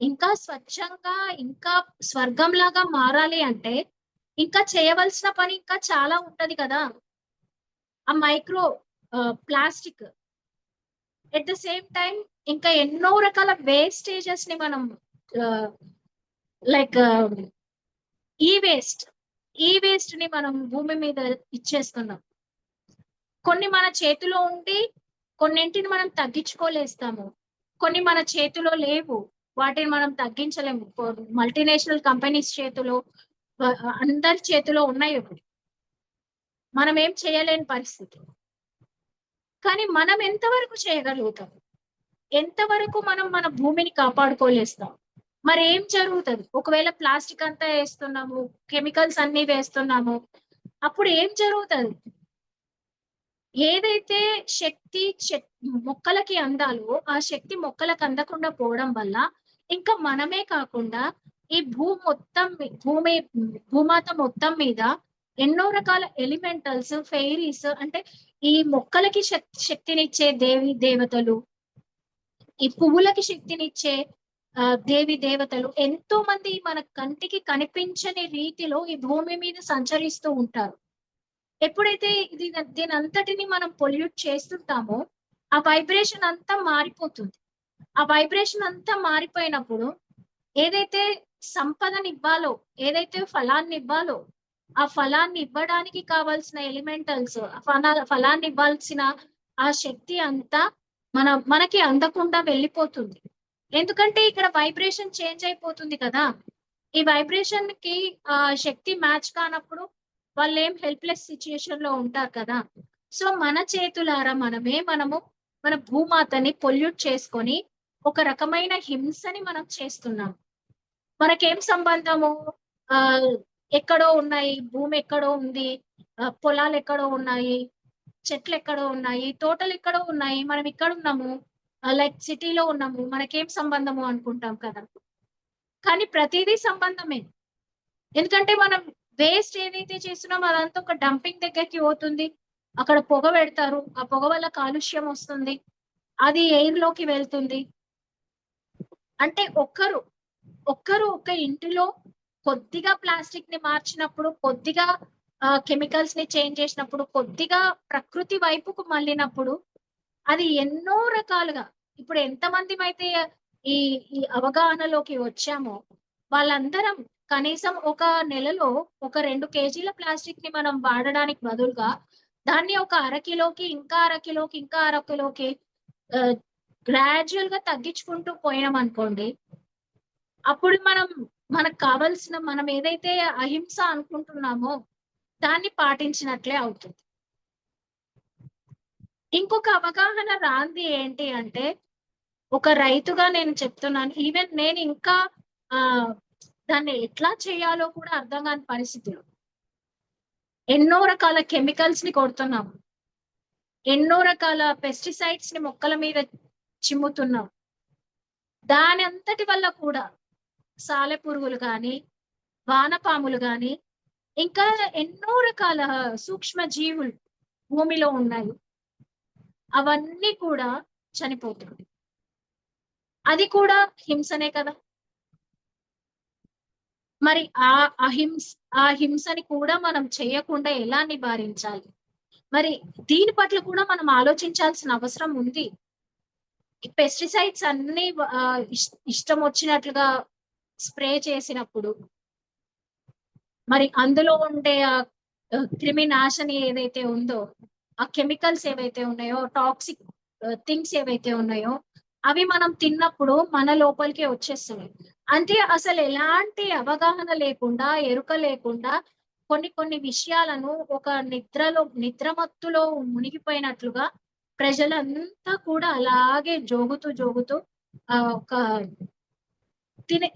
ఇంకా స్వచ్ఛంగా, ఇంకా స్వర్గంలాగా మారాలి అంటే ఇంకా చేయవలసిన పని ఇంకా చాలా ఉంటది కదా. ఆ micro plastic, at the same time ఇంకా ఎన్నో రకాల వేస్టేజెస్ ని మనం లైక్ ఈ వేస్ట్ ని మనం భూమి మీద ఇచ్చేస్తున్నాం. కొన్ని మన చేతిలో ఉండి కొన్నింటిని మనం తగ్గించుకోలేస్తాము, కొన్ని మన చేతిలో లేవు, వాటిని మనం తగ్గించలేము. మల్టీనేషనల్ కంపెనీస్ చేతిలో, అందరి చేతిలో ఉన్నాయి, ఇప్పుడు మనం ఏం చేయలేని పరిస్థితి. కానీ మనం ఎంతవరకు చేయగలుగుతాం? ఎంతవరకు మనం మన భూమిని కాపాడుకోలేస్తాం? మరి ఏం జరుగుతుంది ఒకవేళ ప్లాస్టిక్ అంతా వేస్తున్నాము, కెమికల్స్ అన్ని వేస్తున్నాము, అప్పుడు ఏం జరుగుతుంది? ఏదైతే శక్తి మొక్కలకి అందాలో ఆ శక్తి మొక్కలకు అందకుండా పోవడం వల్ల ఇంకా మనమే కాకుండా ఈ భూమాత మొత్తం మీద ఎన్నో రకాల ఎలిమెంటల్స్, ఫెయిరీస్ అంటే ఈ మొక్కలకి శక్తినిచ్చే దేవతలు, ఈ పువ్వులకి శక్తినిచ్చే దేవి దేవతలు ఎంతో మంది మన కంటికి కనిపించని రీతిలో ఈ భూమి మీద సంచరిస్తూ ఉంటారు. ఎప్పుడైతే దీని అంతటిని మనం పొల్యూట్ చేస్తుంటామో ఆ వైబ్రేషన్ అంతా మారిపోతుంది. ఆ వైబ్రేషన్ అంతా మారిపోయినప్పుడు ఏదైతే సంపదనివ్వాలో, ఏదైతే ఫలాన్నివ్వాలో, ఆ ఫలాన్ని ఇవ్వడానికి కావాల్సిన ఎలిమెంటల్స్, ఫలాన్ని ఇవ్వాల్సిన ఆ శక్తి అంతా మనకి అందకుండా వెళ్ళిపోతుంది. ఎందుకంటే ఇక్కడ వైబ్రేషన్ చేంజ్ అయిపోతుంది కదా! ఈ వైబ్రేషన్ కి శక్తి మ్యాచ్ కానప్పుడు వాళ్ళేం హెల్ప్‌లెస్ సిట్యుయేషన్ లో ఉంటారు కదా! సో, మన చేతులారా మనము మన భూమాతని పొల్యూట్ చేసుకొని ఒక రకమైన హింసని మనం చేస్తున్నాం. మనకేం సంబంధము? ఆహ్, ఎక్కడో ఉన్నాయి. భూమి ఎక్కడో ఉంది. పొలాలెక్కడో ఉన్నాయి. చెట్లెక్కడో ఉన్నాయి. తోటలెక్కడో ఉన్నాయి. మనం ఇక్కడున్నాము. లైక్ సిటీలో ఉన్నాము. మనకేం సంబంధము అనుకుంటాం కదా! కానీ ప్రతీదీ సంబంధమే. ఎందుకంటే మనం వేస్ట్ ఏదైతే చేస్తున్నామో అదంతా ఒక డంపింగ్ దగ్గరికి పోతుంది. అక్కడ పొగ పెడతారు. ఆ పొగ వల్ల కాలుష్యం వస్తుంది. అది ఎయిర్‌లోకి వెళ్తుంది. అంటే ఒక్కరు ఒక ఇంటిలో కొద్దిగా ప్లాస్టిక్‌ని మార్చినప్పుడు, కొద్దిగా కెమికల్స్‌ని చేంజ్ చేసినప్పుడు, కొద్దిగా ప్రకృతి వైపుకు మళ్ళినప్పుడు, అది ఎన్నో రకాలుగా ఇప్పుడు ఎంతమందిమైతే ఈ ఈ అవగాహనలోకి వచ్చామో, వాళ్ళందరం కనీసం ఒక నెలలో ఒక 2 కేజీల ప్లాస్టిక్‌ని మనం వాడడానికి బదులుగా, దాన్ని ఒక అరకిలోకి, ఇంకా అరకిలోకి, ఇంకా అరకిలోకి ఆహ్, గ్రాడ్యుయల్‌గా తగ్గించుకుంటూ పోయామనుకోండి, అప్పుడు మనకు కావాల్సిన మనం ఏదైతే అహింస అనుకుంటున్నామో, దాన్ని పాటించినట్లే అవుతుంది. ఇంకొక అవగాహన రాంది ఏంటి అంటే, ఒక రైతుగా నేను చెప్తున్నాను. ఈవెన్ నేను ఇంకా ఆహ్, దాన్ని ఎట్లా చేయాలో కూడా అర్థం కాని పరిస్థితిలో. ఎన్నో రకాల కెమికల్స్‌ని కొడుతున్నాం. ఎన్నో రకాల పెస్టిసైడ్స్‌ని మొక్కల మీద చిమ్ముతున్నాం. దాని అంతటి వల్ల కూడా సాలెపురుగులు గాని, వానపాములు గాని, ఇంకా ఎన్నో రకాల సూక్ష్మ జీవులు భూమిలో ఉన్నాయి. అవన్నీ కూడా చనిపోతున్నాయి. అది కూడా హింసనే కదా! మరి ఆ హింసని కూడా మనం చేయకుండా ఎలా నివారించాలి? మరి దీని పట్ల కూడా మనం ఆలోచించాల్సిన అవసరం ఉంది. ఈ పెస్టిసైడ్స్ అన్నీ ఇష్టం వచ్చినట్లుగా స్ప్రే చేసినప్పుడు, మరి అందులో ఉండే క్రిమి నాశని ఏదైతే ఉందో, ఆ కెమికల్స్ ఏవైతే ఉన్నాయో, టాక్సిక్ థింగ్స్ ఏవైతే ఉన్నాయో, అవి మనం తిన్నప్పుడు మన లోపలికే వచ్చేస్తున్నాయి. అంటే అసలు ఎలాంటి అవగాహన లేకుండా, ఎరుక లేకుండా కొన్ని విషయాలను ఒక నిద్రమత్తులో మునిగిపోయినట్లుగా ప్రజలంతా కూడా అలాగే జోగుతూ ఒక తినే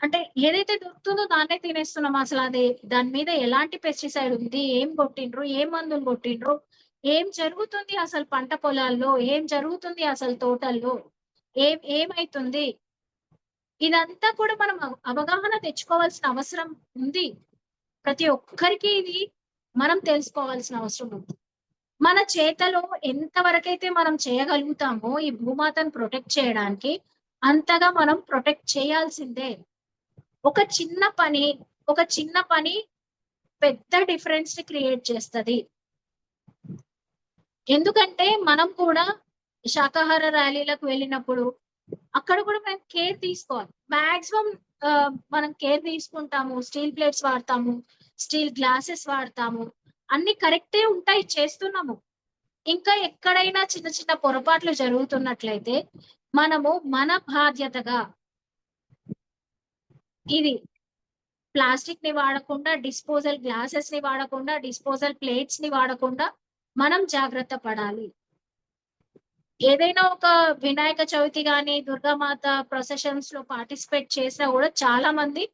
అంటే ఏదైతే దొరుకుతుందో దాన్నే తినేస్తున్నాం. అసలది దాని మీద ఎలాంటి పెస్టిసైడ్ ఉంది? ఏం కొట్టిండ్రు? ఏ మందులు కొట్టిండ్రు? ఏం జరుగుతుంది అసలు పంట పొలాల్లో? ఏం జరుగుతుంది అసలు తోటల్లో? ఏమైతుంది? ఇదంతా కూడా మనం అవగాహన తెచ్చుకోవాల్సిన అవసరం ఉంది. ప్రతి ఒక్కరికి ఇది మనం తెలుసుకోవాల్సిన అవసరం ఉంది. మన చేతలో ఎంత వరకైతే మనం చేయగలుగుతామో ఈ భూమాతను ప్రొటెక్ట్ చేయడానికి, అంతగా మనం ప్రొటెక్ట్ చేయాల్సిందే. ఒక చిన్న పని పెద్ద డిఫరెన్స్‌ని క్రియేట్ చేస్తది. ఎందుకంటే మనం కూడా శాకాహార ర్యాలీలకు వెళ్ళినప్పుడు, అక్కడ కూడా మనం కేర్ తీసుకోవాలి. మాక్సిమం మనం కేర్ తీసుకుంటాము. స్టీల్ ప్లేట్స్ వాడతాము. స్టీల్ గ్లాసెస్ వాడతాము. అన్నీ కరెక్టే ఉంటాయి. చేస్తున్నాము. ఇంకా ఎక్కడైనా చిన్న చిన్న పొరపాట్లు జరుగుతున్నట్లయితే, మనము మన బాధ్యతగా ఇది ప్లాస్టిక్‌ని వాడకుండా, డిస్పోజల్ గ్లాసెస్‌ని వాడకుండా, డిస్పోజల్ ప్లేట్స్‌ని వాడకుండా మనం జాగ్రత్త పడాలి. ఏదైనా ఒక వినాయక చవితి గాని, దుర్గామాత ప్రొసెషన్స్‌లో పార్టిసిపేట్ చేసినా గూడా చాలా మంది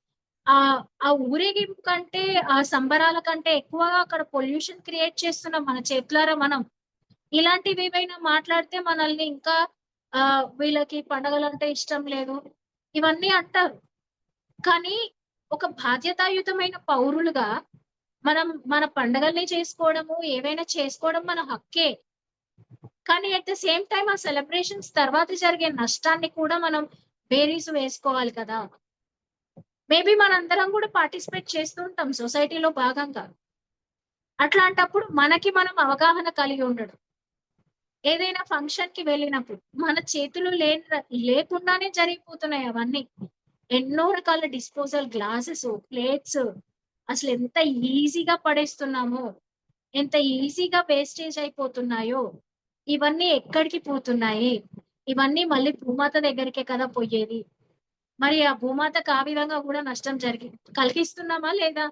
ఆ ఊరేగింపు కంటే, ఆ సంబరాల కంటే ఎక్కువగా అక్కడ పొల్యూషన్ క్రియేట్ చేస్తున్నాం మన చేతులారా మనం. ఇలాంటివేవైనా మాట్లాడితే మనల్ని ఇంకా వీళ్ళకి పండగలంటే ఇష్టం లేదు. ఇవన్నీ అంటారు. కానీ ఒక బాధ్యతాయుతమైన పౌరులుగా మనం మన పండగల్ని చేసుకోవడము, ఏవైనా చేసుకోవడం మన హక్కే. కానీ అట్ ద సేమ్ టైమ్ ఆ సెలబ్రేషన్స్ తర్వాత జరిగే నష్టాన్ని కూడా మనం బేరీజు వేసుకోవాలి కదా! మేబీ మనందరం కూడా పార్టిసిపేట్ చేస్తూ ఉంటాం సొసైటీలో భాగంగా. అట్లాంటప్పుడు మనకి మనం అవగాహన కలిగి ఉండడం. ఏదైనా ఫంక్షన్‌కి వెళ్ళినప్పుడు మన చేతులు లేకుండానే జరిగిపోతున్నాయి అవన్నీ. ఎన్నో రకాల డిస్పోజల్ గ్లాసెసు, ప్లేట్స్ అసలెంత ఈజీగా పడేస్తున్నామో, ఎంత ఈజీగా వేస్టేజ్ అయిపోతున్నాయో, ఇవన్నీ ఎక్కడికి పోతున్నాయి? ఇవన్నీ మళ్ళీ భూమాత దగ్గరికే కదా పొయ్యేది. మరి ఆ భూమాతకు ఆ విధంగా గూడా నష్టం కలిగిస్తున్నామా లేదా?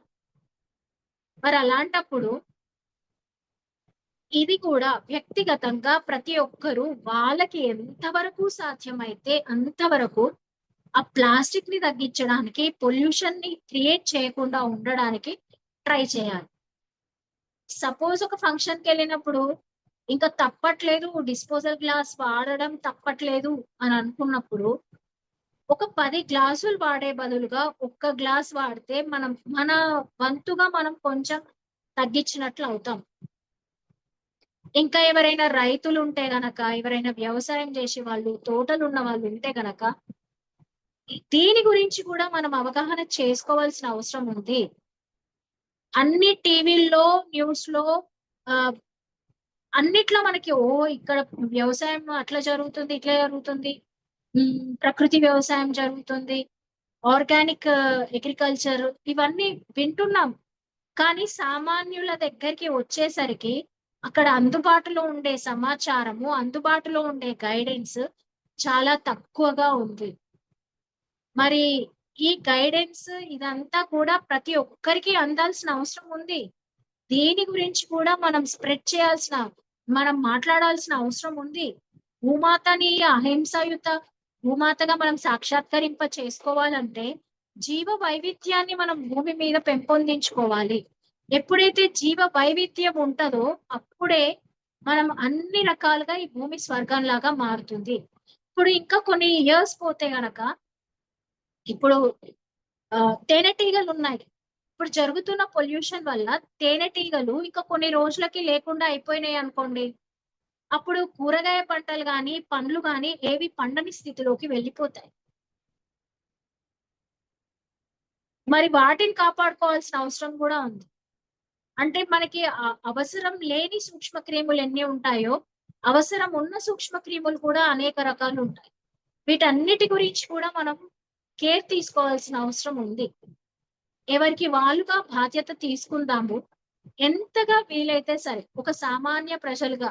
మరలాంటప్పుడు ఇది కూడా వ్యక్తిగతంగా ప్రతి ఒక్కరు వాళ్ళకి ఎంతవరకు సాధ్యమైతే అంతవరకు ఆ ప్లాస్టిక్‌ని తగ్గించడానికి, పొల్యూషన్‌ని క్రియేట్ చేయకుండా ఉండడానికి ట్రై చేయాలి. సపోజ్ ఒక ఫంక్షన్‌కెళ్ళినప్పుడు ఇంకా తప్పట్లేదు డిస్పోజల్ గ్లాస్ వాడడం తప్పట్లేదు అని అనుకున్నప్పుడు, ఒక 10 గ్లాసులు వాడే బదులుగా ఒక్క గ్లాస్ వాడితే మన వంతుగా మనం కొంచెం తగ్గించినట్లు అవుతాం. ఇంకా ఎవరైనా రైతులుంటే గనక, ఎవరైనా వ్యవసాయం చేసేవాళ్ళు, తోటలున్న వాళ్ళు ఉంటే గనక, దీని గురించి కూడా మనం అవగాహన చేసుకోవాల్సిన అవసరం ఉంది. అన్ని టీవీల్లో, న్యూస్‌లో ఆహ్, అన్నిట్లో మనకి ఇక్కడ వ్యవసాయం అట్లా జరుగుతుంది, ఇట్లా జరుగుతుంది. ప్రకృతి వ్యవసాయం జరుగుతుంది. ఆర్గానిక్ అగ్రికల్చర్ ఇవన్నీ వింటున్నాం. కానీ సామాన్యుల దగ్గరికి వచ్చేసరికి అక్కడ అందుబాటులో ఉండే సమాచారము, అందుబాటులో ఉండే గైడెన్స్ చాలా తక్కువగా ఉంది. మరి ఈ గైడెన్స్ ఇదంతా కూడా ప్రతి ఒక్కరికి అందాల్సిన అవసరం ఉంది. దీని గురించి కూడా మనం మాట్లాడాల్సిన అవసరం ఉంది. భూమాతని అహింసాయుత భూమాతగా మనం సాక్షాత్కరింప చేసుకోవాలంటే, జీవ వైవిధ్యాన్ని మనం భూమి మీద పెంపొందించుకోవాలి. ఎప్పుడైతే జీవ వైవిధ్యం ఉంటదో, అప్పుడే మనం అన్ని రకాలుగా ఈ భూమి స్వర్గంలాగా మారుతుంది. ఇప్పుడు ఇంకా కొన్ని ఇయర్స్ పోతే గనక, ఇప్పుడు తేనెటీగలున్నాయి. ఇప్పుడు జరుగుతున్న పొల్యూషన్ వల్ల తేనెటీగలు ఇంకా కొన్ని రోజులకి లేకుండా అయిపోయినాయనుకోండి. అప్పుడు కూరగాయ పంటలు గాని, పండ్లు గాని ఏవి పండని స్థితిలోకి వెళ్ళిపోతాయి. మరి వాటిని కాపాడుకోవాల్సిన అవసరం గూడా ఉంది. అంటే మనకి అవసరం లేని సూక్ష్మ క్రిములు ఎన్ని ఉంటాయో, అవసరం ఉన్న సూక్ష్మ క్రిములు కూడా అనేక రకాలుంటాయి. వీటన్నిటి గురించి కూడా మనం కేర్ తీసుకోవాల్సిన అవసరం ఉంది. ఎవరికి వాళ్ళుగా బాధ్యత తీసుకుందాము. ఎంతగా వీలైతే సరే, ఒక సామాన్య ప్రజలుగా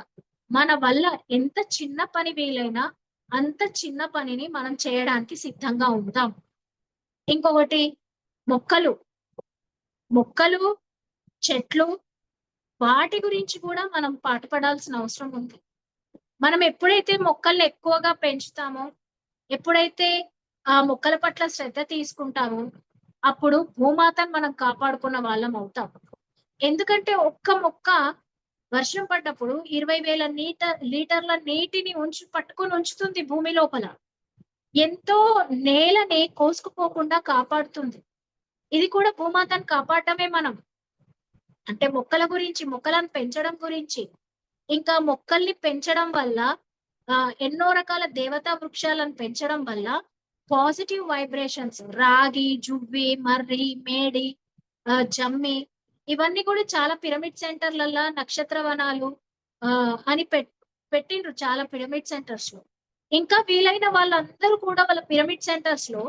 మన వల్ల ఎంత చిన్న పని వీలైనా, అంత చిన్న పనిని మనం చేయడానికి సిద్ధంగా ఉందాం. ఇంకొకటి మొక్కలు, మొక్కలు, చెట్లు వాటి గురించి కూడా మనం పాటుపడాల్సిన అవసరం ఉంది. మనం ఎప్పుడైతే మొక్కల్ని ఎక్కువగా పెంచుతామో, ఎప్పుడైతే ఆ మొక్కల పట్ల శ్రద్ధ తీసుకుంటామో, అప్పుడు భూమాతను మనం కాపాడుకున్న వాళ్ళం అవుతాం. ఎందుకంటే ఒక్క మొక్క వర్షం పడ్డప్పుడు 20,000 లీటర్ల నీటిని పట్టుకొని ఉంచుతుంది భూమి లోపల. ఎంతో నేలని కోసుకుపోకుండా కాపాడుతుంది. ఇది కూడా భూమాతను కాపాడడమే మనం. అంటే మొక్కలను పెంచడం గురించి, ఇంకా మొక్కల్ని పెంచడం వల్ల ఎన్నో రకాల దేవతా వృక్షాలను పెంచడం వల్ల పాజిటివ్ వైబ్రేషన్స్ రాగి, జువ్వి, మర్రి, మేడి, జమ్మి ఇవన్నీ కూడా చాలా పిరమిడ్ సెంటర్‌లల్ల నక్షత్ర వనాలు అని పెట్టిండ్రు చాలా పిరమిడ్ సెంటర్స్‌లో. ఇంకా వీలైన వాళ్ళందరూ కూడా వాళ్ళ పిరమిడ్ సెంటర్స్‌లో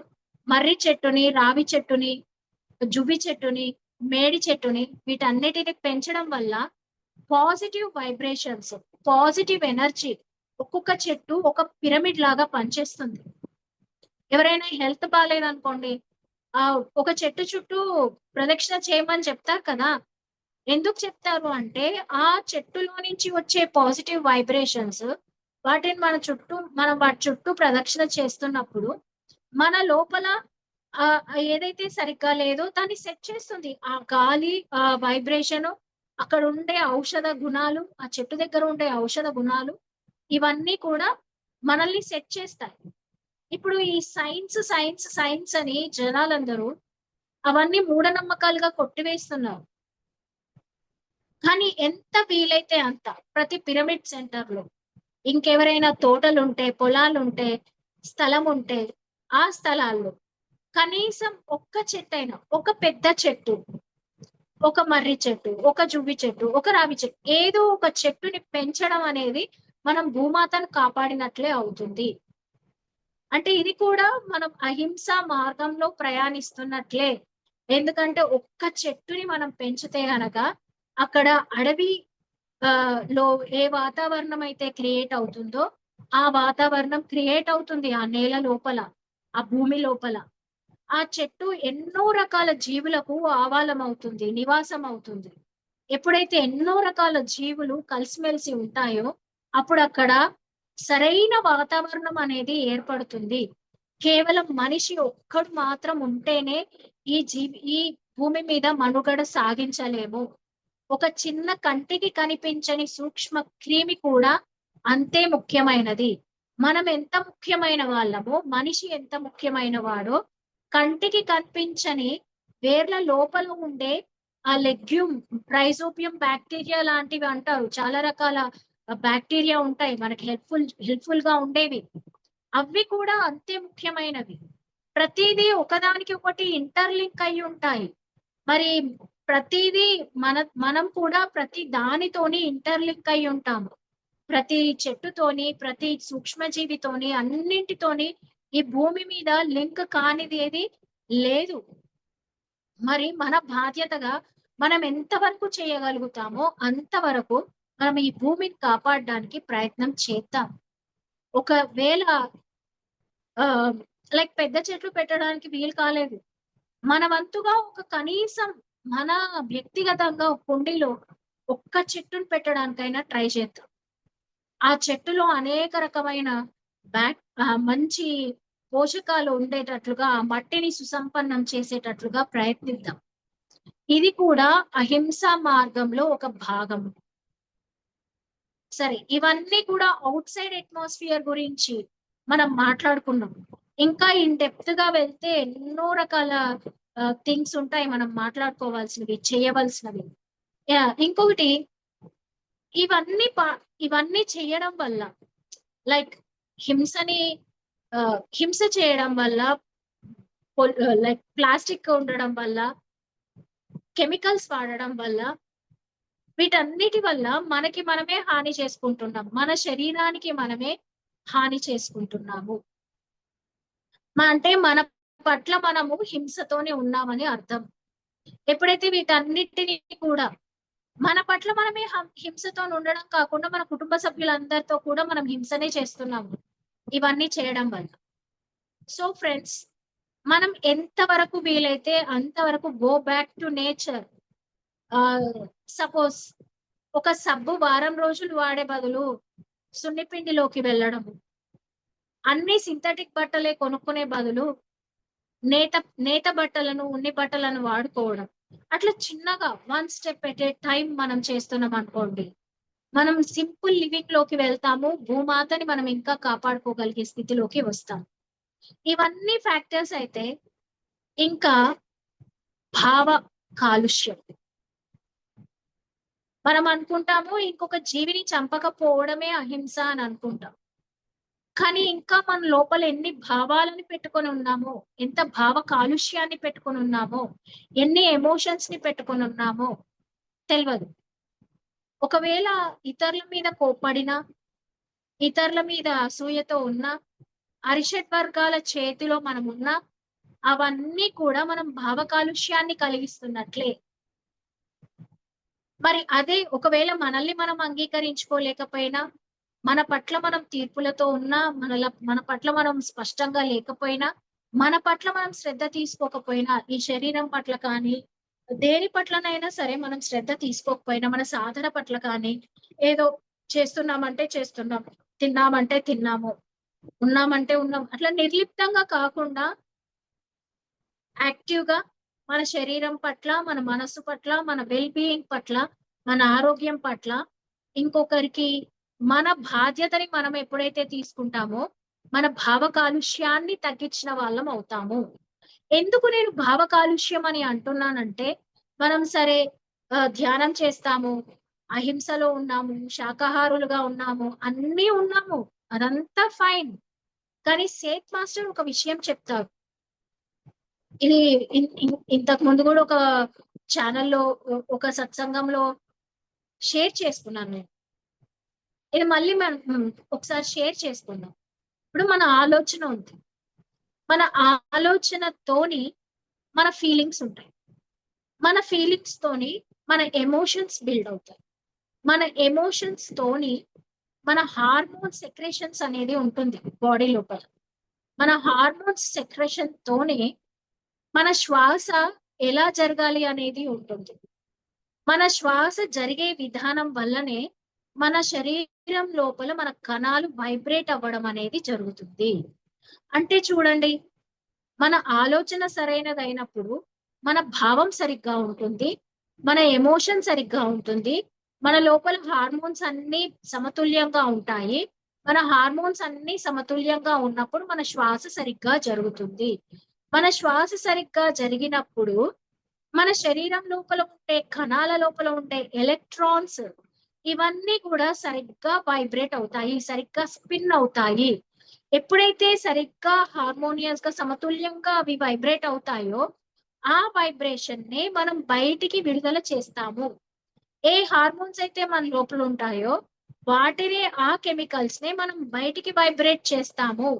మర్రి చెట్టుని, రావి చెట్టుని, జువ్వి చెట్టుని, మేడి చెట్టుని వీటన్నిటిని పెంచడం వల్ల పాజిటివ్ వైబ్రేషన్స్, పాజిటివ్ ఎనర్జీ ఒక్కొక్క చెట్టు ఒక పిరమిడ్ లాగా పనిచేస్తుంది. ఎవరైనా హెల్త్ బాలేదనుకోండి, ఒక చెట్టు చుట్టూ ప్రదక్షిణ చేయమని చెప్తారు కదా! ఎందుకు చెప్తారు అంటే, ఆ చెట్టులో నుంచి వచ్చే పాజిటివ్ వైబ్రేషన్స్ వాటిని మనం వాటి చుట్టూ ప్రదక్షిణ చేస్తున్నప్పుడు, మన లోపల ఏదైతే సరిగ్గా లేదో దాన్ని సెట్ చేస్తుంది. ఆ గాలి, ఆ వైబ్రేషను, అక్కడుండే ఔషధ గుణాలు, ఆ చెట్టు దగ్గర ఉండే ఔషధ గుణాలు, ఇవన్నీ కూడా మనల్ని సెట్ చేస్తాయి. ఇప్పుడు ఈ సైన్స్ సైన్స్ సైన్స్ అని జనాలందరూ అవన్నీ మూఢనమ్మకాలుగా కొట్టివేస్తున్నారు. కానీ ఎంత వీలైతే అంత ప్రతి పిరమిడ్ సెంటర్ లో ఇంకెవరైనా తోటలుంటే, పొలాలుంటే, స్థలం ఉంటే ఆ స్థలాల్లో కనీసం ఒక్క చెట్టైనా, ఒక పెద్ద చెట్టు, ఒక మర్రి చెట్టు, ఒక జువ్వి చెట్టు, ఒక రావి చెట్టు, ఏదో ఒక చెట్టుని పెంచడం అనేది మనం భూమాతను కాపాడినట్లే అవుతుంది. అంటే ఇది కూడా మనం అహింస మార్గంలో ప్రయాణిస్తున్నట్లే. ఎందుకంటే ఒక్క చెట్టుని మనం పెంచితే గనక అక్కడ అడవి లో ఏ వాతావరణం అయితే క్రియేట్ అవుతుందో ఆ వాతావరణం క్రియేట్ అవుతుంది ఆ నేల లోపల, ఆ భూమి లోపల. ఆ చెట్టు ఎన్నో రకాల జీవులకు ఆవాలం అవుతుంది, నివాసం అవుతుంది. ఎప్పుడైతే ఎన్నో రకాల జీవులు కలిసిమెలిసి ఉంటాయో అప్పుడు అక్కడ సరైన వాతావరణం అనేది ఏర్పడుతుంది. కేవలం మనిషి ఒక్కడు మాత్రం ఉంటేనే ఈ భూమి మీద మనుగడ సాగించలేము. ఒక చిన్న కంటికి కనిపించని సూక్ష్మ క్రిమి కూడా అంతే ముఖ్యమైనది. మనం ఎంత ముఖ్యమైన వాళ్ళమో, మనిషి ఎంత ముఖ్యమైన వాడో, కంటికి కనిపించని వేర్ల లోపల ఉండే ఆ లెగ్యూమ్, రైజోబియం బ్యాక్టీరియా లాంటివి అంటారు. చాలా రకాల బ్యాక్టీరియా ఉంటాయి మనకి హెల్ప్‌ఫుల్ గా ఉండేవి. అవి కూడా అంతే ముఖ్యమైనవి. ప్రతీదీ ఒకదానికి ఒకటి ఇంటర్‌లింక్ అయ్యి ఉంటాయి. మరి ప్రతీదీ మనం కూడా ప్రతి దానితోని ఇంటర్‌లింక్ అయ్యి ఉంటాము. ప్రతి చెట్టుతోని, ప్రతి సూక్ష్మజీవితోని, అన్నింటితోని ఈ భూమి మీద లింక్ కానిది ఏది లేదు. మరి మన బాధ్యతగా మనం ఎంతవరకు చేయగలుగుతామో అంతవరకు మనం ఈ భూమిని కాపాడడానికి ప్రయత్నం చేద్దాం. ఒకవేళ లైక్ పెద్ద చెట్లు పెట్టడానికి వీలు కాలేదు. మన వంతుగా ఒక కనీసం మన వ్యక్తిగతంగా ఒక కుండీలో ఒక్క చెట్టుని పెట్టడానికైనా ట్రై చేద్దాం. ఆ చెట్టులో అనేక రకమైన మంచి పోషకాలు ఉండేటట్లుగా ఆ మట్టిని సుసంపన్నం చేసేటట్లుగా ప్రయత్నిద్దాం. ఇది కూడా అహింసా మార్గంలో ఒక భాగం. సరే, ఇవన్నీ కూడా ఔట్ సైడ్ అట్మాస్ఫియర్ గురించి మనం మాట్లాడుకున్నాం. ఇంకా ఇన్ డెప్త్ గా వెళ్తే ఎన్నో రకాల థింగ్స్ ఉంటాయి మనం మాట్లాడుకోవాల్సినవి, చేయవలసినవి. ఇంకొకటి, ఇవన్నీ ఇవన్నీ చేయడం వల్ల లైక్ హింసని హింస చేయడం వల్ల, లైక్ ప్లాస్టిక్ ఉండడం వల్ల, కెమికల్స్ వాడడం వల్ల, వీటన్నిటి వల్ల మనకి మనమే హాని చేసుకుంటున్నాం. మన శరీరానికి మనమే హాని చేసుకుంటున్నాము. అంటే మన పట్ల మనము హింసతోనే ఉన్నామని అర్థం. ఎప్పుడైతే వీటన్నిటిని కూడా మన పట్ల మనమే హింసతో ఉండడం కాకుండా మన కుటుంబ సభ్యులందరితో కూడా మనం హింసనే చేస్తున్నాము ఇవన్నీ చేయడం వల్ల. సో ఫ్రెండ్స్, మనం ఎంతవరకు వీలైతే అంతవరకు go back to nature. Suppose ఒక సబ్బు వారం రోజులు వాడే బదులు సున్నిపిండిలోకి వెళ్ళడము, అన్ని సింథటిక్ బట్టలే కొనుక్కునే బదులు నేత బట్టలను, ఉన్ని బట్టలను వాడుకోవడం. అట్లా చిన్నగా one step at a time మనం చేస్తున్నాం అనుకోండి, మనం సింపుల్ లివింగ్ లోకి వెళ్తాము. భూమాతని మనం ఇంకా కాపాడుకోగలిగే స్థితిలోకి వస్తాం. ఇవన్నీ ఫ్యాక్టర్స్ అయితే ఇంకా భావ కాలుష్యం. మనం అనుకుంటాము ఇంకొక జీవిని చంపకపోవడమే అహింస అని అనుకుంటాం. కానీ ఇంకా మన లోపల ఎన్ని భావాలను పెట్టుకొని ఉన్నామో, ఎంత భావ కాలుష్యాన్ని పెట్టుకొని ఉన్నామో, ఎన్ని ఎమోషన్స్ ని పెట్టుకొని ఉన్నామో తెలియదు. ఒకవేళ ఇతరుల మీద కోప్పడినా, ఇతరుల మీద అసూయతో ఉన్నా, అరిషడ్ వర్గాల చేతిలో మనం ఉన్నా, అవన్నీ కూడా మనం భావ కాలుష్యాన్ని కలిగిస్తున్నట్లే. మరి అదే ఒకవేళ మనల్ని మనం అంగీకరించుకోలేకపోయినా, మన పట్ల మనం తీర్పులతో ఉన్నా, మన పట్ల మనం స్పష్టంగా లేకపోయినా, మన పట్ల మనం శ్రద్ధ తీసుకోకపోయినా, ఈ శరీరం పట్ల కానీ, దేని పట్లనైనా సరే మనం శ్రద్ధ తీసుకోకపోయినా, మన సాధన పట్ల కానీ, ఏదో చేస్తున్నామంటే చేస్తున్నాం, తిన్నామంటే తిన్నాము, ఉన్నామంటే ఉన్నాం, అట్లా నిర్లిప్తంగా కాకుండా యాక్టివ్‌గా మన శరీరం పట్ల, మన మనస్సు పట్ల, మన వెల్ బీయింగ్ పట్ల, మన ఆరోగ్యం పట్ల, ఇంకొకరికి మన బాధ్యతని మనం ఎప్పుడైతే తీసుకుంటామో, మన భావ కాలుష్యాన్ని తగ్గించిన వాళ్ళం అవుతాము. ఎందుకు నేను భావ కాలుష్యం అని అంటున్నానంటే, మనం సరే ధ్యానం చేస్తాము, అహింసలో ఉన్నాము, శాకాహారులుగా ఉన్నాము, అన్నీ ఉన్నాము. అదంతా ఫైన్. కానీ సేత్ మాస్టర్ ఒక విషయం చెప్తారు. ఇది ఇంతకు ముందు కూడా ఒక ఛానెల్‌లో ఒక సత్సంగంలో షేర్ చేసుకున్నాను నేను. ఇది మళ్ళీ మనం ఒకసారి షేర్ చేసుకుందాం. ఇప్పుడు మన ఆలోచన ఉంది. మన ఆలోచనతోని మన ఫీలింగ్స్ ఉంటాయి. మన ఫీలింగ్స్ తోని మన ఎమోషన్స్ బిల్డ్ అవుతాయి. మన ఎమోషన్స్ తోని మన హార్మోన్ సెక్రెషన్స్ అనేది ఉంటుంది బాడీ లోపల. మన హార్మోన్స్ సెక్రెషన్ తోనే మన శ్వాస ఎలా జరగాలి అనేది ఉంటుంది. మన శ్వాస జరిగే విధానం వల్లనే మన శరీరం లోపల మన కణాలు వైబ్రేట్ అవ్వడం అనేది జరుగుతుంది. అంటే చూడండి, మన ఆలోచన సరైనదైనప్పుడు మన భావం సరిగ్గా ఉంటుంది. మన ఎమోషన్ సరిగ్గా ఉంటుంది. మన లోపల హార్మోన్స్ అన్నీ సమతుల్యంగా ఉంటాయి. మన హార్మోన్స్ అన్నీ సమతుల్యంగా ఉన్నప్పుడు మన శ్వాస సరిగ్గా జరుగుతుంది. మన శ్వాస సరిగ్గా జరిగినప్పుడు మన శరీరం లోపల ఉండే కణాల లోపల ఉండే ఎలక్ట్రాన్స్ ఇవన్నీ కూడా సరిగ్గా వైబ్రేట్ అవుతాయి, సరిగ్గా స్పిన్ అవుతాయి. ఎప్పుడైతే సరిగ్గా హార్మోనియస్ గా సమతుల్యంగా అవి వైబ్రేట్ అవుతాయో ఆ వైబ్రేషన్ ని మనం బయటికి విడుదల చేస్తాము. ఏ హార్మోన్స్ అయితే మన లోపల ఉంటాయో వాటిని ఆ కెమికల్స్ ని మనం బయటికి వైబ్రేట్ చేస్తాము.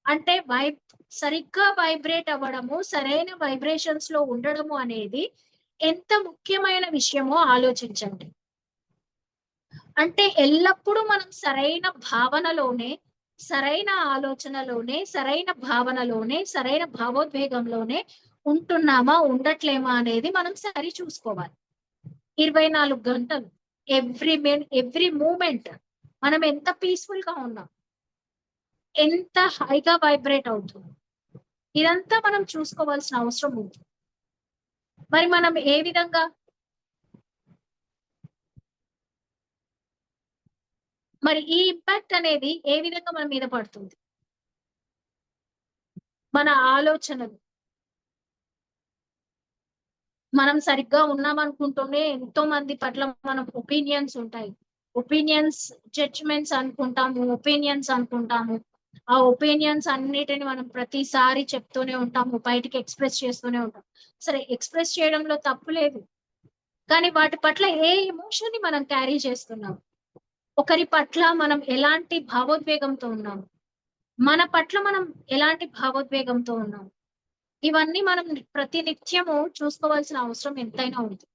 అంటే సరిగ్గా వైబ్రేట్ అవ్వడము, సరైన వైబ్రేషన్స్ లో ఉండడము అనేది ఎంత ముఖ్యమైన విషయమో ఆలోచించండి. అంటే ఎల్లప్పుడూ మనం సరైన భావనలోనే, సరైన ఆలోచనలోనే, సరైన భావనలోనే, సరైన భావోద్వేగంలోనే ఉంటున్నామా, ఉండట్లేమా అనేది మనం సరి చూసుకోవాలి. 24 గంటలు ఎవ్రీ మూమెంట్ మనం ఎంత పీస్ఫుల్ గా ఉన్నాం, ఎంత హైగా వైబ్రేట్ అవుతుంది, ఇదంతా మనం చూసుకోవాల్సిన అవసరం ఉంది. మరి మనం ఏ విధంగా మరి ఈ ఇంపాక్ట్ అనేది ఏ విధంగా మన మీద పడుతుంది? మన ఆలోచనలు. మనం సరిగ్గా ఉన్నామనుకుంటూనే ఎంతో మంది పట్ల మనం ఒపీనియన్స్ ఉంటాయి. ఒపీనియన్స్, జడ్జ్మెంట్స్ అనుకుంటాము, ఒపీనియన్స్ అనుకుంటాము. ఆ ఒపీనియన్స్ అన్నిటిని మనం ప్రతిసారి చెప్తూనే ఉంటాము, బయటికి ఎక్స్‌ప్రెస్ చేస్తూనే ఉంటాం. సరే, ఎక్స్‌ప్రెస్ చేయడంలో తప్పు లేదు. కానీ వాటి పట్ల ఏ ఎమోషన్‌ని మనం క్యారీ చేస్తున్నాం? ఒకరి పట్ల మనం ఎలాంటి భావోద్వేగంతో ఉన్నాం? మన పట్ల మనం ఎలాంటి భావోద్వేగంతో ఉన్నాం? ఇవన్నీ మనం ప్రతి నిత్యము చూసుకోవాల్సిన అవసరం ఎంతైనా ఉంది.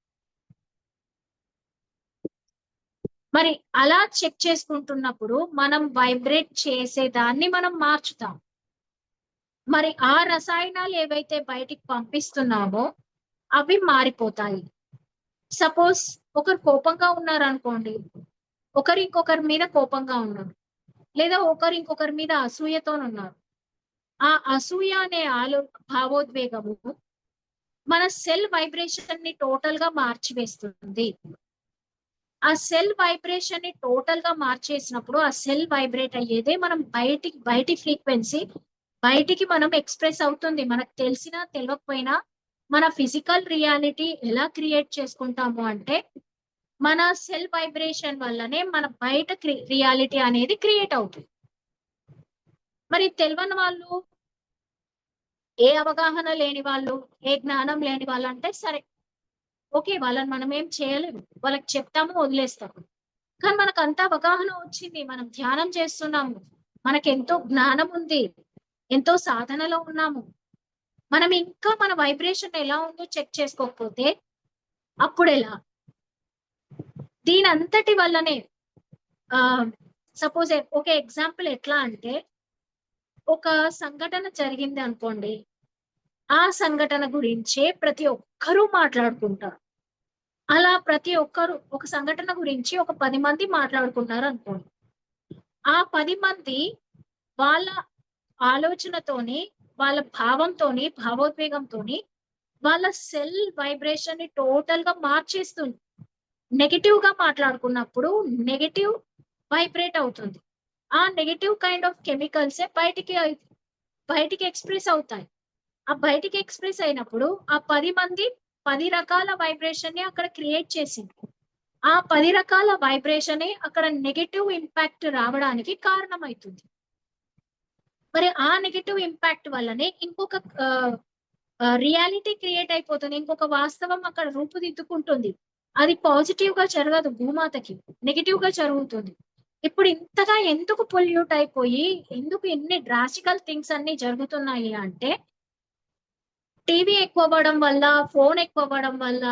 మరి అలా చెక్ చేసుకుంటున్నప్పుడు మనం వైబ్రేట్ చేసేదాన్ని మనం మార్చుతాం. మరి ఆ రసాయనాలు ఏవైతే బయటికి పంపిస్తున్నామో అవి మారిపోతాయి. సపోజ్ ఒకరు కోపంగా ఉన్నారనుకోండి, ఒకరు ఇంకొకరి మీద కోపంగా ఉన్నారు, లేదా ఒకరు ఇంకొకరి మీద అసూయతోనున్నారు. ఆ అసూయ అనే భావోద్వేగము మన సెల్ వైబ్రేషన్ ని టోటల్ గా మార్చివేస్తుంది. ఆ సెల్ వైబ్రేషన్ ని టోటల్ గా మార్చేసినప్పుడు ఆ సెల్ వైబ్రేట్ అయ్యేదే మనం బయటి ఫ్రీక్వెన్సీ బయటికి మనం ఎక్స్‌ప్రెస్ అవుతుంది. మనకు తెలిసినా తెలవకపోయినా మన ఫిజికల్ రియాలిటీ ఎలా క్రియేట్ చేసుకుంటాము అంటే, మన సెల్ వైబ్రేషన్ వల్లనే మన బయట రియాలిటీ అనేది క్రియేట్ అవుతుంది. మరి తెలవని వాళ్ళు, ఏ అవగాహన లేని వాళ్ళు, ఏ జ్ఞానం లేని వాళ్ళంటే సరే, ఓకే, వాళ్ళని మనం ఏం చేయలేము. వాళ్ళకి చెప్తాము, వదిలేస్తాము. కానీ మనకంత అవగాహన వచ్చింది. మనం ధ్యానం చేస్తున్నాము. మనకెంతో జ్ఞానం ఉంది. ఎంతో సాధనలో ఉన్నాము. మనం ఇంకా మన వైబ్రేషన్ ఎలా ఉందో చెక్ చేసుకోకపోతే అప్పుడెలా? దీనంతటి వల్లనే సపోజ్ ఒక ఎగ్జాంపుల్ ఎట్లా అంటే, ఒక సంఘటన జరిగింది అనుకోండి. ఆ సంఘటన గురించే ప్రతి ఒక్కరూ మాట్లాడుకుంటారు. అలా ప్రతి ఒక్కరు ఒక సంఘటన గురించి ఒక 10 మంది మాట్లాడుకున్నారనుకోండి. ఆ 10 మంది వాళ్ళ ఆలోచనతోని, వాళ్ళ భావంతోని, భావోద్వేగంతోని వాళ్ళ సెల్ వైబ్రేషన్‌ని టోటల్‌గా మార్చేస్తుంది. నెగెటివ్‌గా మాట్లాడుకున్నప్పుడు నెగెటివ్ వైబ్రేట్ అవుతుంది. ఆ నెగెటివ్ కైండ్ ఆఫ్ కెమికల్సే బయటికి ఎక్స్‌ప్రెస్ అవుతాయి. ఆ బయటికి ఎక్స్‌ప్రెస్ అయినప్పుడు ఆ 10 మంది 10 రకాల వైబ్రేషన్‌ని అక్కడ క్రియేట్ చేసింది. ఆ 10 రకాల వైబ్రేషనే అక్కడ నెగెటివ్ ఇంపాక్ట్ రావడానికి కారణమైతుంది. మరి ఆ నెగెటివ్ ఇంపాక్ట్ వల్లనే ఇంకొక ఆహ్, రియాలిటీ క్రియేట్ అయిపోతుంది. ఇంకొక వాస్తవం అక్కడ రూపుదిద్దుకుంటుంది. అది పాజిటివ్‌గా జరగదు భూమాతకి. నెగెటివ్‌గా జరుగుతుంది. ఇప్పుడు ఇంతగా ఎందుకు పొల్యూట్ అయిపోయి, ఎందుకు ఇన్ని డ్రాస్టికల్ థింగ్స్ అన్నీ జరుగుతున్నాయి అంటే, టీవీ ఎక్కువవ్వడం వల్ల, ఫోను ఎక్కువవ్వడం వల్ల,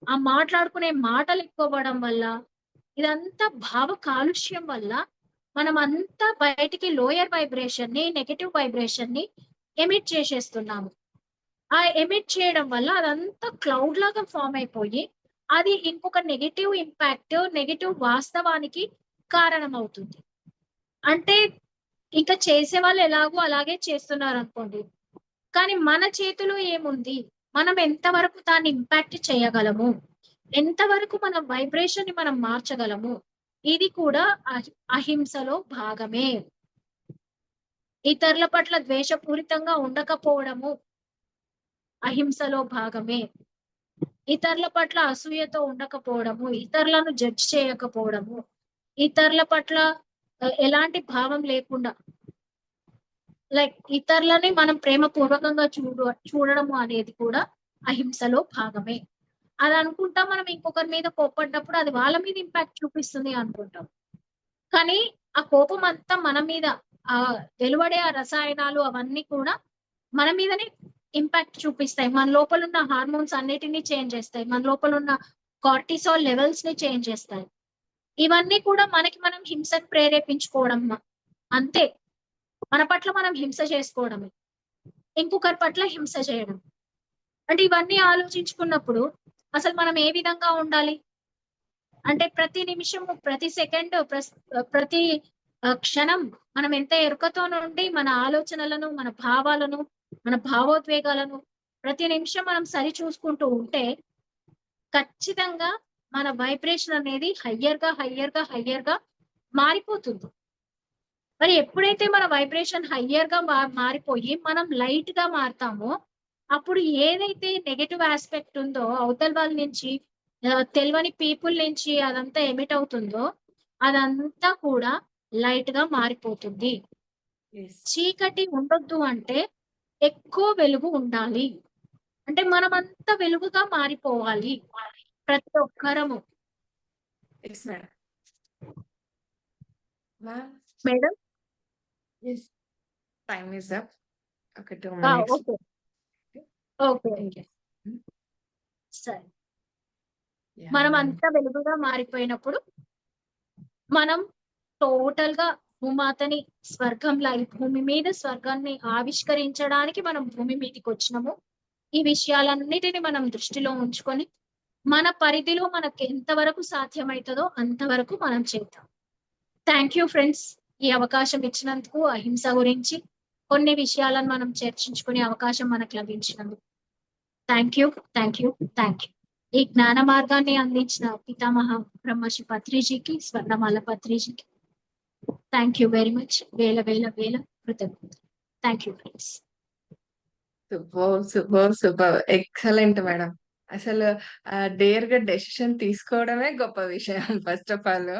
ఆ మాట్లాడుకునే మాటలు ఎక్కువవ్వడం వల్ల, ఇదంతా భావ కాలుష్యం వల్ల మనమంతా బయటికి లోయర్ వైబ్రేషన్‌ని, నెగెటివ్ వైబ్రేషన్‌ని ఎమిట్ చేసేస్తున్నాము. ఆ ఎమిట్ చేయడం వల్ల అదంతా క్లౌడ్ లాగా ఫార్మ్ అయిపోయి, అది ఇంకొక నెగెటివ్ ఇంపాక్ట్, నెగెటివ్ వాస్తవానికి కారణమవుతుంది. అంటే ఇంక చేసేవాళ్ళు ఎలాగో అలాగే చేస్తున్నారనుకోండి. కానీ మన చేతిలో ఏముంది? మనం ఎంతవరకు దాన్ని ఇంపాక్ట్ చేయగలము? ఎంతవరకు మన వైబ్రేషన్‌ని మనం మార్చగలము? ఇది కూడా అహింసలో భాగమే. ఇతరుల పట్ల ద్వేషపూరితంగా ఉండకపోవడము అహింసలో భాగమే. ఇతరుల పట్ల అసూయతో ఉండకపోవడము, ఇతరులను జడ్జ్ చేయకపోవడము, ఇతరుల పట్ల ఎలాంటి భావం లేకుండా లైక్ ఇతరులని మనం ప్రేమపూర్వకంగా చూడడము అనేది కూడా అహింసలో భాగమే. అది అనుకుంటాం మనం ఇంకొకరి మీద కోప్పడ్డప్పుడు అది వాళ్ళ మీద ఇంపాక్ట్ చూపిస్తుంది అనుకుంటాం. కానీ ఆ కోపం అంతా మన మీద వెలువడే ఆ రసాయనాలు అవన్నీ కూడా మన మీదనే ఇంపాక్ట్ చూపిస్తాయి. మన లోపలున్న హార్మోన్స్ అన్నిటిని చేంజ్ చేస్తాయి. మన లోపలున్న కార్టిసాల్ లెవెల్స్‌ని చేంజ్ చేస్తాయి. ఇవన్నీ కూడా మనకి మనం హింసను ప్రేరేపించుకోవడం అంతే. మన పట్ల మనం హింస చేసుకోవడమే. ఇంకొకరి పట్ల హింస చేయడం. అంటే ఇవన్నీ ఆలోచించుకున్నప్పుడు అసలు మనం ఏ విధంగా ఉండాలి? అంటే ప్రతి నిమిషము, ప్రతి సెకండు, ప్రతి క్షణం మనం ఎంత ఎరుకతో నుండి మన ఆలోచనలను, మన భావాలను, మన భావోద్వేగాలను ప్రతి నిమిషం మనం సరిచూసుకుంటూ ఉంటే ఖచ్చితంగా మన వైబ్రేషన్ అనేది హయ్యర్‌గా మారిపోతుంది. మరి ఎప్పుడైతే మన వైబ్రేషన్ హయ్యర్‌గా మారిపోయి మనం లైట్‌గా మారతామో, అప్పుడు ఏదైతే నెగెటివ్ యాస్పెక్ట్ ఉందో అవతల వాళ్ళ నుంచి తెలవని పీపుల్ నుంచి అదంతా ఎమిట్ అవుతుందో, అదంతా కూడా లైట్‌గా మారిపోతుంది. యెస్. చీకటి ఉండొద్దు అంటే ఎక్కువ వెలుగు ఉండాలి. అంటే మనమంతా వెలుగుగా మారిపోవాలి. ప్రతి ఒక్కరము. Yes madam. Ma'am. Madam? Yes. Time is up. ఒక 2 మినిట్స్. ఓకే. ఓకే. ఇంకే. హ్మ్. సరే. యాహ్! మ్యామ్. మనమంతా వెలుగుగా మారిపోయినప్పుడు, మనం టోటల్‌గా భూమాతని స్వర్గంలా ఈ భూమి మీద స్వర్గాన్ని ఆవిష్కరించడానికి మనం భూమి మీదకొచ్చినాము. ఈ విషయాలన్నిటిని మనం దృష్టిలో ఉంచుకొని, మన పరిధిలో మనకెంత వరకు సాధ్యమైతదో అంతవరకు మనం చేద్దాం. Thank you friends. ఈ అవకాశం ఇచ్చినందుకు అహింస గురించి కొన్ని విషయాలను మనం చర్చించుకునే అవకాశం మనకు లభించినందుకు. Thank you. Thank you. Thank you. ఈ జ్ఞాన మార్గాన్ని అందించిన పితామహ బ్రహ్మర్షి పత్రిజీకి, స్వర్ణమాల పత్రిజీకి థాంక్ యూ వెరీ మచ్. వేల కృతజ్ఞతలు. Thank you friends. Super. Excellent madam. అసలు డేర్‌గా డెసిషన్ తీసుకోవడమే గొప్ప విషయం first of all.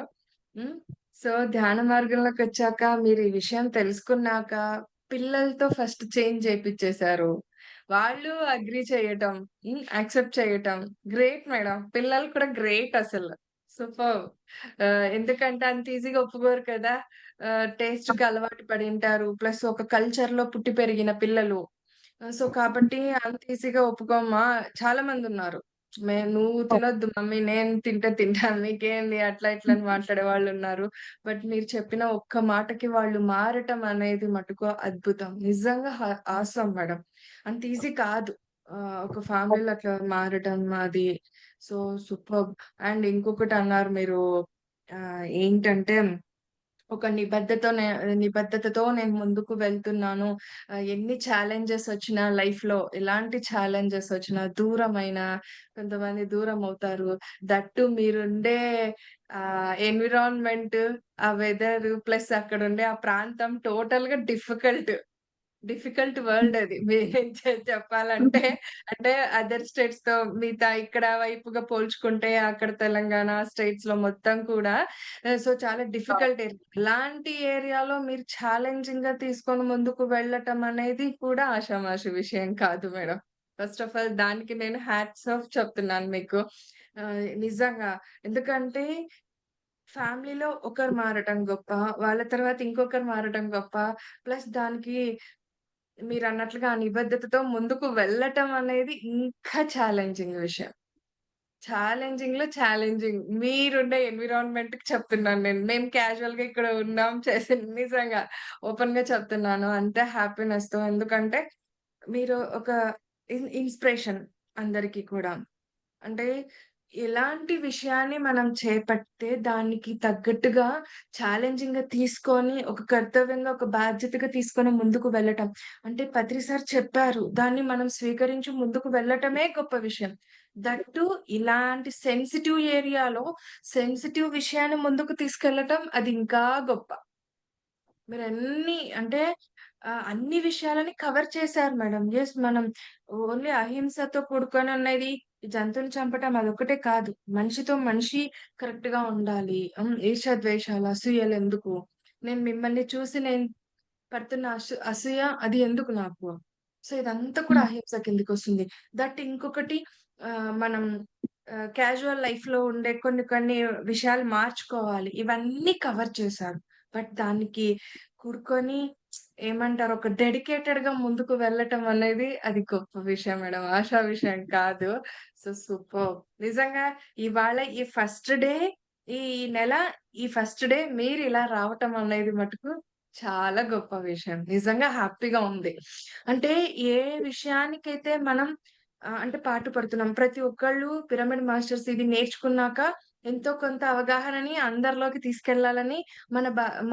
Hmm. So, ధ్యాన మార్గంలోకొచ్చాక మీరు ఈ విషయం తెలుసుకున్నాక పిల్లలతో ఫస్ట్ చేంజ్ చేపిచ్చేసారు. వాళ్ళు అగ్రీ చేయటం, యాక్సెప్ట్ చేయటం. Great madam. పిల్లలు కూడా గ్రేట్ అసలు. సూపర్బ్. ఎందుకంటే అంత ఈజీగా ఒప్పుకోరు కదా! టేస్ట్‌కి అలవాటు పడింటారు. ప్లస్ ఒక కల్చర్‌లో పుట్టి పెరిగిన పిల్లలు. సో, కాబట్టి అంత ఈజీగా ఒప్పుకోమా చాలా మందున్నారు. "నువ్వు తినొద్దు మమ్మీ నేను తింటే తింటాను. నీకేంది" అట్లా ఇట్లా అని మాట్లాడే వాళ్ళున్నారు. బట్ మీరు చెప్పిన ఒక్క మాటకి వాళ్ళు మారటం అనేది మటుకు అద్భుతం. నిజంగా ఆసమ్ మేడం. అంత ఈజీ కాదు. ఒక ఫ్యామిలీలో అట్లా మారటం అది. So, superb. అండ్ ఇంకొకటన్నారు మీరు ఏంటంటే ఒక నిబద్ధతతో నేను ముందుకు వెళ్తున్నాను. ఎన్ని ఛాలెంజెస్ వచ్చినా లైఫ్‌లో ఎలాంటి ఛాలెంజెస్ వచ్చినా దూరమైనా కొంతమంది దూరమవుతారు. దట్ టూ మీరుండే ఎన్విరాన్మెంట్, ఆ వెదర్ ప్లస్ అక్కడుండే ఆ ప్రాంతం టోటల్‌గా డిఫికల్ట్ వరల్డ్ అది. మీరేం చెప్పాలంటే అంటే అదర్ స్టేట్స్‌తో మిగతా ఇక్కడ వైపుగా పోల్చుకుంటే అక్కడ తెలంగాణ స్టేట్స్‌లో మొత్తం కూడా సో, చాలా డిఫికల్ట్ ఏరియా. అలాంటి ఏరియాలో మీరు ఛాలెంజింగ్‌గా తీసుకొని ముందుకు వెళ్ళటం అనేది కూడా ఆషామాషీ విషయం కాదు మేడం. ఫస్ట్ ఆఫ్ ఆల్ దానికి నేను హ్యాట్స్ ఆఫ్ చెప్తున్నాను మీకు. నిజంగా. ఎందుకంటే ఫ్యామిలీలో ఒకరు మారటం గొప్ప. వాళ్ళ తర్వాత ఇంకొకరు మారటం గొప్ప. ప్లస్ దానికి మీరన్నట్లుగా ఆ నిబద్ధతతో ముందుకు వెళ్ళటం అనేది ఇంకా ఛాలెంజింగ్ విషయం. ఛాలెంజింగ్‌లో ఛాలెంజింగ్. మీరుండే ఎన్విరాన్మెంట్‌కి చెప్తున్నాను నేను. మేము క్యాజువల్‌గా ఇక్కడ ఉన్నాం నిజంగా ఓపెన్‌గా చెప్తున్నాను. అంతే హ్యాపీనెస్‌తో. ఎందుకంటే మీరు ఒక ఇన్‌స్పిరేషన్ అందరికి కూడా. అంటే ఎలాంటి విషయాన్ని మనం చేపడితే దానికి తగ్గట్టుగా ఛాలెంజింగ్‌గా తీసుకొని, ఒక కర్తవ్యంగా, ఒక బాధ్యతగా తీసుకొని ముందుకు వెళ్ళటం. అంటే పత్రి సార్ చెప్పారు. దాన్ని మనం స్వీకరించి ముందుకు వెళ్ళటమే గొప్ప విషయం. దట్ టూ ఇలాంటి సెన్సిటివ్ ఏరియాలో సెన్సిటివ్ విషయాన్ని ముందుకు తీసుకెళ్లటం అది ఇంకా గొప్ప. మీరన్నీ అంటే అన్ని విషయాలని కవర్ చేశారు మేడం. యెస్, మనం ఓన్లీ అహింసతో కూడుకొనున్నది జంతువుని చంపటం అదొక్కటే కాదు. మనిషితో మనిషి కరెక్ట్‌గా ఉండాలి. ఈర్ష్య, ద్వేషాలు, అసూయలెందుకు? నేను మిమ్మల్ని చూసి నేను పడుతున్న అసూయ అది ఎందుకు నాకు? సో, ఇదంతా కూడా అహింస కిందకొస్తుంది. దట్ ఇంకొకటి మనం క్యాజువల్ లైఫ్‌లో ఉండే కొన్ని కొన్ని విషయాలు మార్చుకోవాలి. ఇవన్నీ కవర్ చేశారు. బట్ దానికి కూడుకొని ఏమంటారు ఒక డెడికేటెడ్‌గా ముందుకు వెళ్ళటం అనేది అది గొప్ప విషయం మేడం. ఆషా విషయం కాదు. So, superb! నిజంగా ఇవాళ ఈ ఫస్ట్ డే ఈ నెల ఈ ఫస్ట్ డే మీరిలా రావటం అనేది మటుకు చాలా గొప్ప విషయం. నిజంగా హ్యాపీగా ఉంది. అంటే ఏ విషయానికైతే మనం అంటే పాటుపడుతున్నాం. ప్రతి ఒక్కళ్ళు పిరమిడ్ మాస్టర్స్ ఇది నేర్చుకున్నాక ఎంతో కొంత అవగాహనని అందరిలోకి తీసుకెళ్ళాలని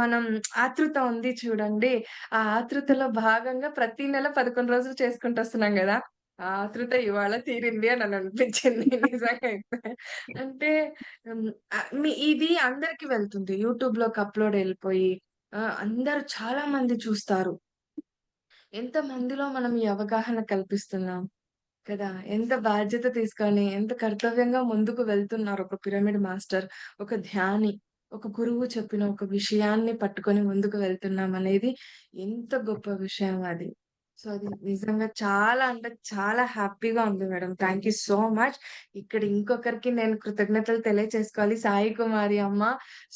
మనం ఆతృత ఉంది చూడండి. ఆ ఆతృతలో భాగంగా ప్రతి నెల 11 రోజులు చేసుకుంటొస్తున్నాం గదా! ఆ ఆతృత ఇవాళ తీరింది అని అనిపించింది నిజంగా అయితే. అంటే హ్మ్. ఇది అందరికి వెళ్తుంది. యూట్యూబ్‌లోకి అప్‌లోడ్ ఎళ్ళిపోయి అందరూ చాలా మంది చూస్తారు. ఎంతమందిలో మనం ఈ అవగాహన కల్పిస్తున్నాం కదా! ఎంత బాధ్యత తీసుకొని, ఎంత కర్తవ్యంగా ముందుకు వెళ్తున్నారు ఒక పిరమిడ్ మాస్టర్, ఒక ధ్యాని, ఒక గురువు చెప్పిన ఒక విషయాన్ని పట్టుకొని ముందుకు వెళ్తున్నామనేది ఎంత గొప్ప విషయం అది. సో, అది నిజంగా చాలా అంటే చాలా హ్యాపీగా ఉంది madam. Thank you so much. ఇక్కడ ఇంకొకరికి నేను కృతజ్ఞతలు తెలియచేసుకోవాలి. సాయి కుమారి అమ్మ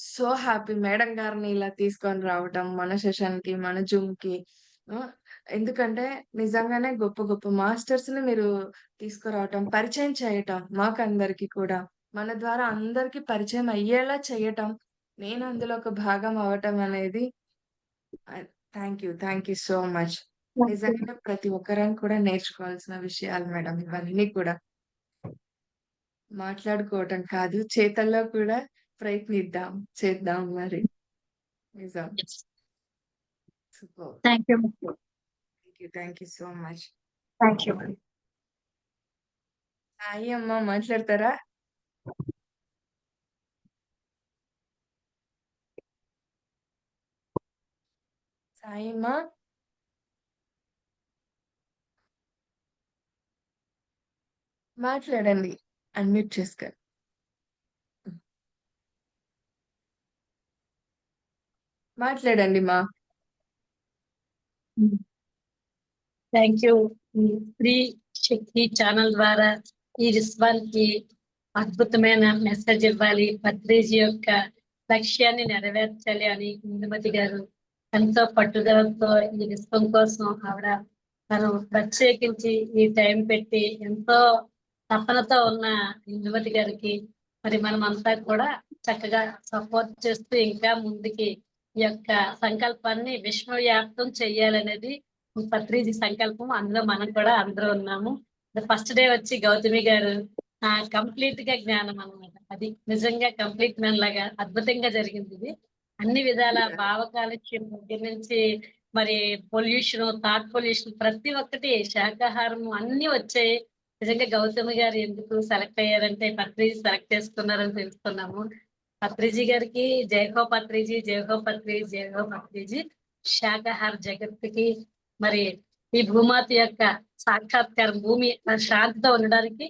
సో హ్యాపీ మేడం గారిని ఇలా తీసుకొని రావటం మన సెషన్‌కి, మన జూమ్‌కి. ఆ! ఎందుకంటే నిజంగానే గొప్ప గొప్ప మాస్టర్స్‌ని మీరు తీసుకురావటం, పరిచయం చేయటం మాకందరికి కూడా. మన ద్వారా అందరికి పరిచయం అయ్యేలా చేయటం, నేను అందులో ఒక భాగం అవ్వటం అనేది థాంక్ యూ సో మచ్. నిజంగానే ప్రతి ఒక్కరం కూడా నేర్చుకోవాల్సిన విషయాలు మేడం ఇవన్నీ కూడా. మాట్లాడుకోవటం కాదు, చేతల్లో కూడా ప్రయత్నిద్దాం. చేద్దాం మరి. నిజం. Superb! Thank you. Thank you so much. Thank you. Sai అమ్మ మాట్లాడతారా? సాయమ్మా? మాట్లాడండి. అన్‌మ్యూట్ చేసుకొని. హ్మ్. మాట్లాడండి మా. Thank you. ఈ స్త్రీ శక్తి ఛానల్ ద్వారా ఈ విశ్వానికి అద్భుతమైన మెసేజ్ ఇవ్వాలి, పత్రిజీ యొక్క లక్ష్యాన్ని నెరవేర్చాలి అని ఇందుమతి గారు ఎంతో పట్టుదలతో ఈ విశ్వం కోసం ఆవిడ తను ప్రత్యేకించి ఈ టైం పెట్టి ఎంతో తపనతో ఉన్న ఇందుమతి గారికి మరి మనమంతా కూడా చక్కగా సపోర్ట్ చేస్తూ ఇంకా ముందుకి ఈ యొక్క సంకల్పాన్ని విశ్వవ్యాప్తం చెయ్యాలనేది పత్రిజీ సంకల్పం. అందులో మనం కూడా అందరూ ఉన్నాము. ఫస్ట్ డే వచ్చి గౌతమి గారు కంప్లీట్ గా జ్ఞానం అన్నమాట. అది నిజంగా కంప్లీట్ జ్ఞానం లాగా అద్భుతంగా జరిగింది ఇది. అన్ని విధాల భావ కాలుష్యం దగ్గర నుంచి మరి పొల్యూషన్, థాట్ పొల్యూషన్ ప్రతి ఒక్కటి శాకాహారం అన్ని వచ్చాయి. నిజంగా గౌతమి గారు ఎందుకు సెలెక్ట్ అయ్యారంటే పత్రిజీ సెలెక్ట్ చేసుకున్నారని తెలుసుకున్నాము. పత్రిజీ గారికి జై హో పత్రిజీ, జై హో పత్రిజీ, జై హో పత్రిజీ. శాకాహార జగత్తుకి మరి ఈ భూమాత యొక్క సాక్షాత్కారం, భూమి శాంతితో ఉండడానికి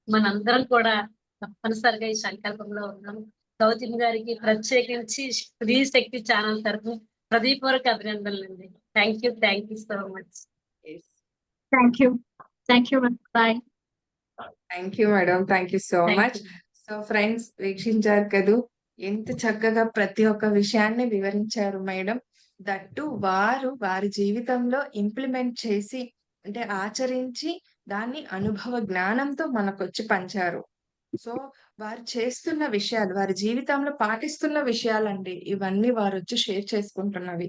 మనందరం కూడా తప్పనిసరిగా ఈ సంకల్పంలో ఉన్నాం. గౌతమి గారికి ప్రత్యేకించి స్త్రీ శక్తి ఛానల్ తరఫు హృదయపూర్వక అభినందనలండి. Thank you so much. Thank you. Bye. Thank you madam. Thank you so much. So friends, వీక్షించారు కదూ, ఎంత చక్కగా ప్రతి ఒక్క విషయాన్ని వివరించారు మేడం. దట్టు వారి జీవితంలో ఇంప్లిమెంట్ చేసి, అంటే ఆచరించి, దాన్ని అనుభవ జ్ఞానంతో మనకొచ్చి పంచారు. సో వారు చేస్తున్న విషయాలు, వారి జీవితంలో పాటిస్తున్న విషయాలండి ఇవన్నీ, వారొచ్చి షేర్ చేసుకుంటున్నవి.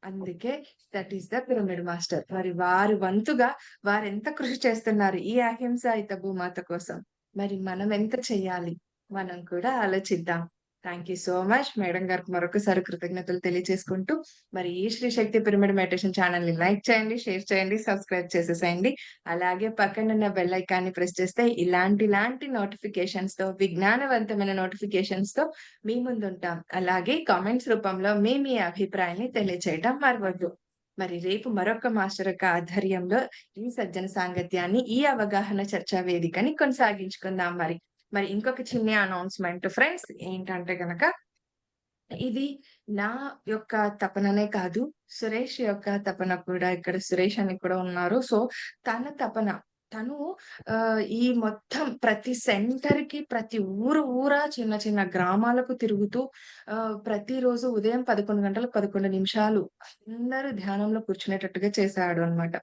అందుకే that is the pyramid master. మరి వారి వంతుగా వారెంత కృషి చేస్తున్నారు ఈ అహింసాయుత భూమాత కోసం. మరి మనం ఎంత చెయ్యాలి, మనం కూడా ఆలోచిద్దాం. Thank you so much madam గారికి మరొకసారి కృతజ్ఞతలు తెలియజేసుకుంటూ, మరి ఈ శ్రీ శక్తి పిరమిడ్ మెడిటేషన్ ఛానల్ ని లైక్ చేయండి, షేర్ చేయండి, సబ్స్క్రైబ్ చేసేసేయండి. అలాగే పక్కనున్న బెల్ ఐకాన్ని ప్రెస్ చేస్తే ఇలాంటి నోటిఫికేషన్స్ తో, విజ్ఞానవంతమైన నోటిఫికేషన్స్ తో మీ ముందుంటాం. అలాగే కామెంట్స్ రూపంలో మీ అభిప్రాయాన్ని తెలియచేయడం మరవద్దు. మరి రేపు మరొక మాస్టర్ యొక్క ఆధ్వర్యంలో ఈ సజ్జన సాంగత్యాన్ని, ఈ అవగాహన చర్చా వేదికని కొనసాగించుకుందాం. మరి ఇంకొక చిన్న అనౌన్స్మెంట్ ఫ్రెండ్స్, ఏంటంటే గనక ఇది నా యొక్క తపననే కాదు, సురేష్ యొక్క తపన కూడా. ఇక్కడ సురేష్ అని కూడా ఉన్నారు. సో తన తపన, తను ఈ మొత్తం ప్రతి సెంటర్ కి, ప్రతి ఊరా చిన్న చిన్న గ్రామాలకు తిరుగుతూ ప్రతిరోజు ఉదయం 11 గంటలకు 11 నిమిషాలు అందరూ ధ్యానంలో కూర్చునేటట్టుగా చేశాడు అన్నమాట.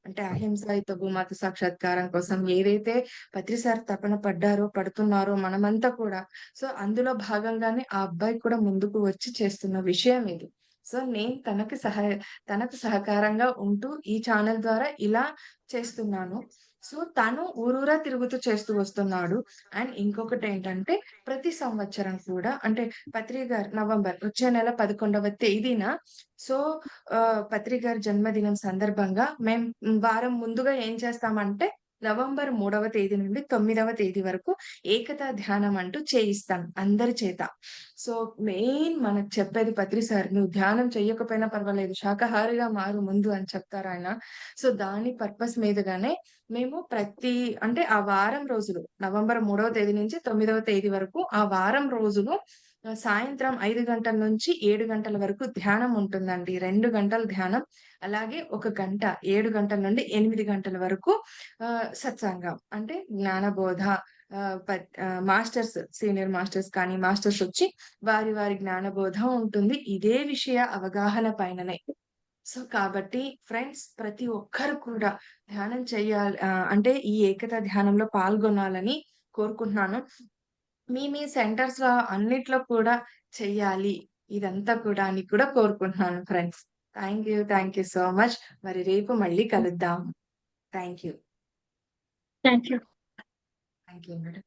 అంటే అహింసాయుత భూమాత సాక్షాత్కారం కోసం ఏదైతే పత్రి సార్ తపన పడుతున్నారో మనమంతా కూడా, సో అందులో భాగంగానే ఆ అబ్బాయి కూడా ముందుకు వచ్చి చేస్తున్న విషయం ఇది. సో నేను తనకు సహకారంగా ఉంటూ ఈ ఛానల్ ద్వారా ఇలా చేస్తున్నాను. సో తను ఊరూరా తిరుగుతూ చేస్తూ వస్తున్నాడు. అండ్ ఇంకొకటి ఏంటంటే, ప్రతి సంవత్సరం కూడా, అంటే పత్రి గారు నవంబర్ వచ్చే నెల 11వ తేదీన, సో పత్రి గారి జన్మదినం సందర్భంగా మేము వారం ముందుగా ఏం చేస్తామంటే, నవంబర్ 3వ తేదీ నుండి 9వ తేదీ వరకు ఏకతా ధ్యానం అంటూ చేయిస్తాం అందరి చేత. సో మెయిన్ మనకు చెప్పేది పత్రి సార్, నువ్వు ధ్యానం చెయ్యకపోయినా పర్వాలేదు, శాకాహారిగా మారు ముందు అని చెప్తారు ఆయన. సో దాని పర్పస్ మీదుగానే మేము అంటే ఆ వారం రోజులు, నవంబర్ 3వ తేదీ నుంచి 9వ తేదీ వరకు, ఆ వారం రోజులు సాయంత్రం 5 గంటల నుంచి 7 గంటల వరకు ధ్యానం ఉంటుందండి. 2 గంటల ధ్యానం. అలాగే 1 గంట 7 గంటల నుండి 8 గంటల వరకు సత్సంగం, అంటే జ్ఞానబోధ. మాస్టర్స్, సీనియర్ మాస్టర్స్ కానీ మాస్టర్స్ వచ్చి వారి జ్ఞానబోధ ఉంటుంది. ఇదే విషయ అవగాహన పైననే. సో కాబట్టి ఫ్రెండ్స్, ప్రతి ఒక్కరు కూడా ధ్యానం చెయ్యాలి, అంటే ఈ ఏకతా ధ్యానంలో పాల్గొనాలని కోరుకుంటున్నాను. మీ సెంటర్స్ లో అన్నిట్లో కూడా చెయ్యాలి ఇదంతా కూడా అని కూడా కోరుకుంటున్నాను friends. Thank you so much. మరి రేపు మళ్ళీ కలుద్దాం. Thank you thank you. Madam.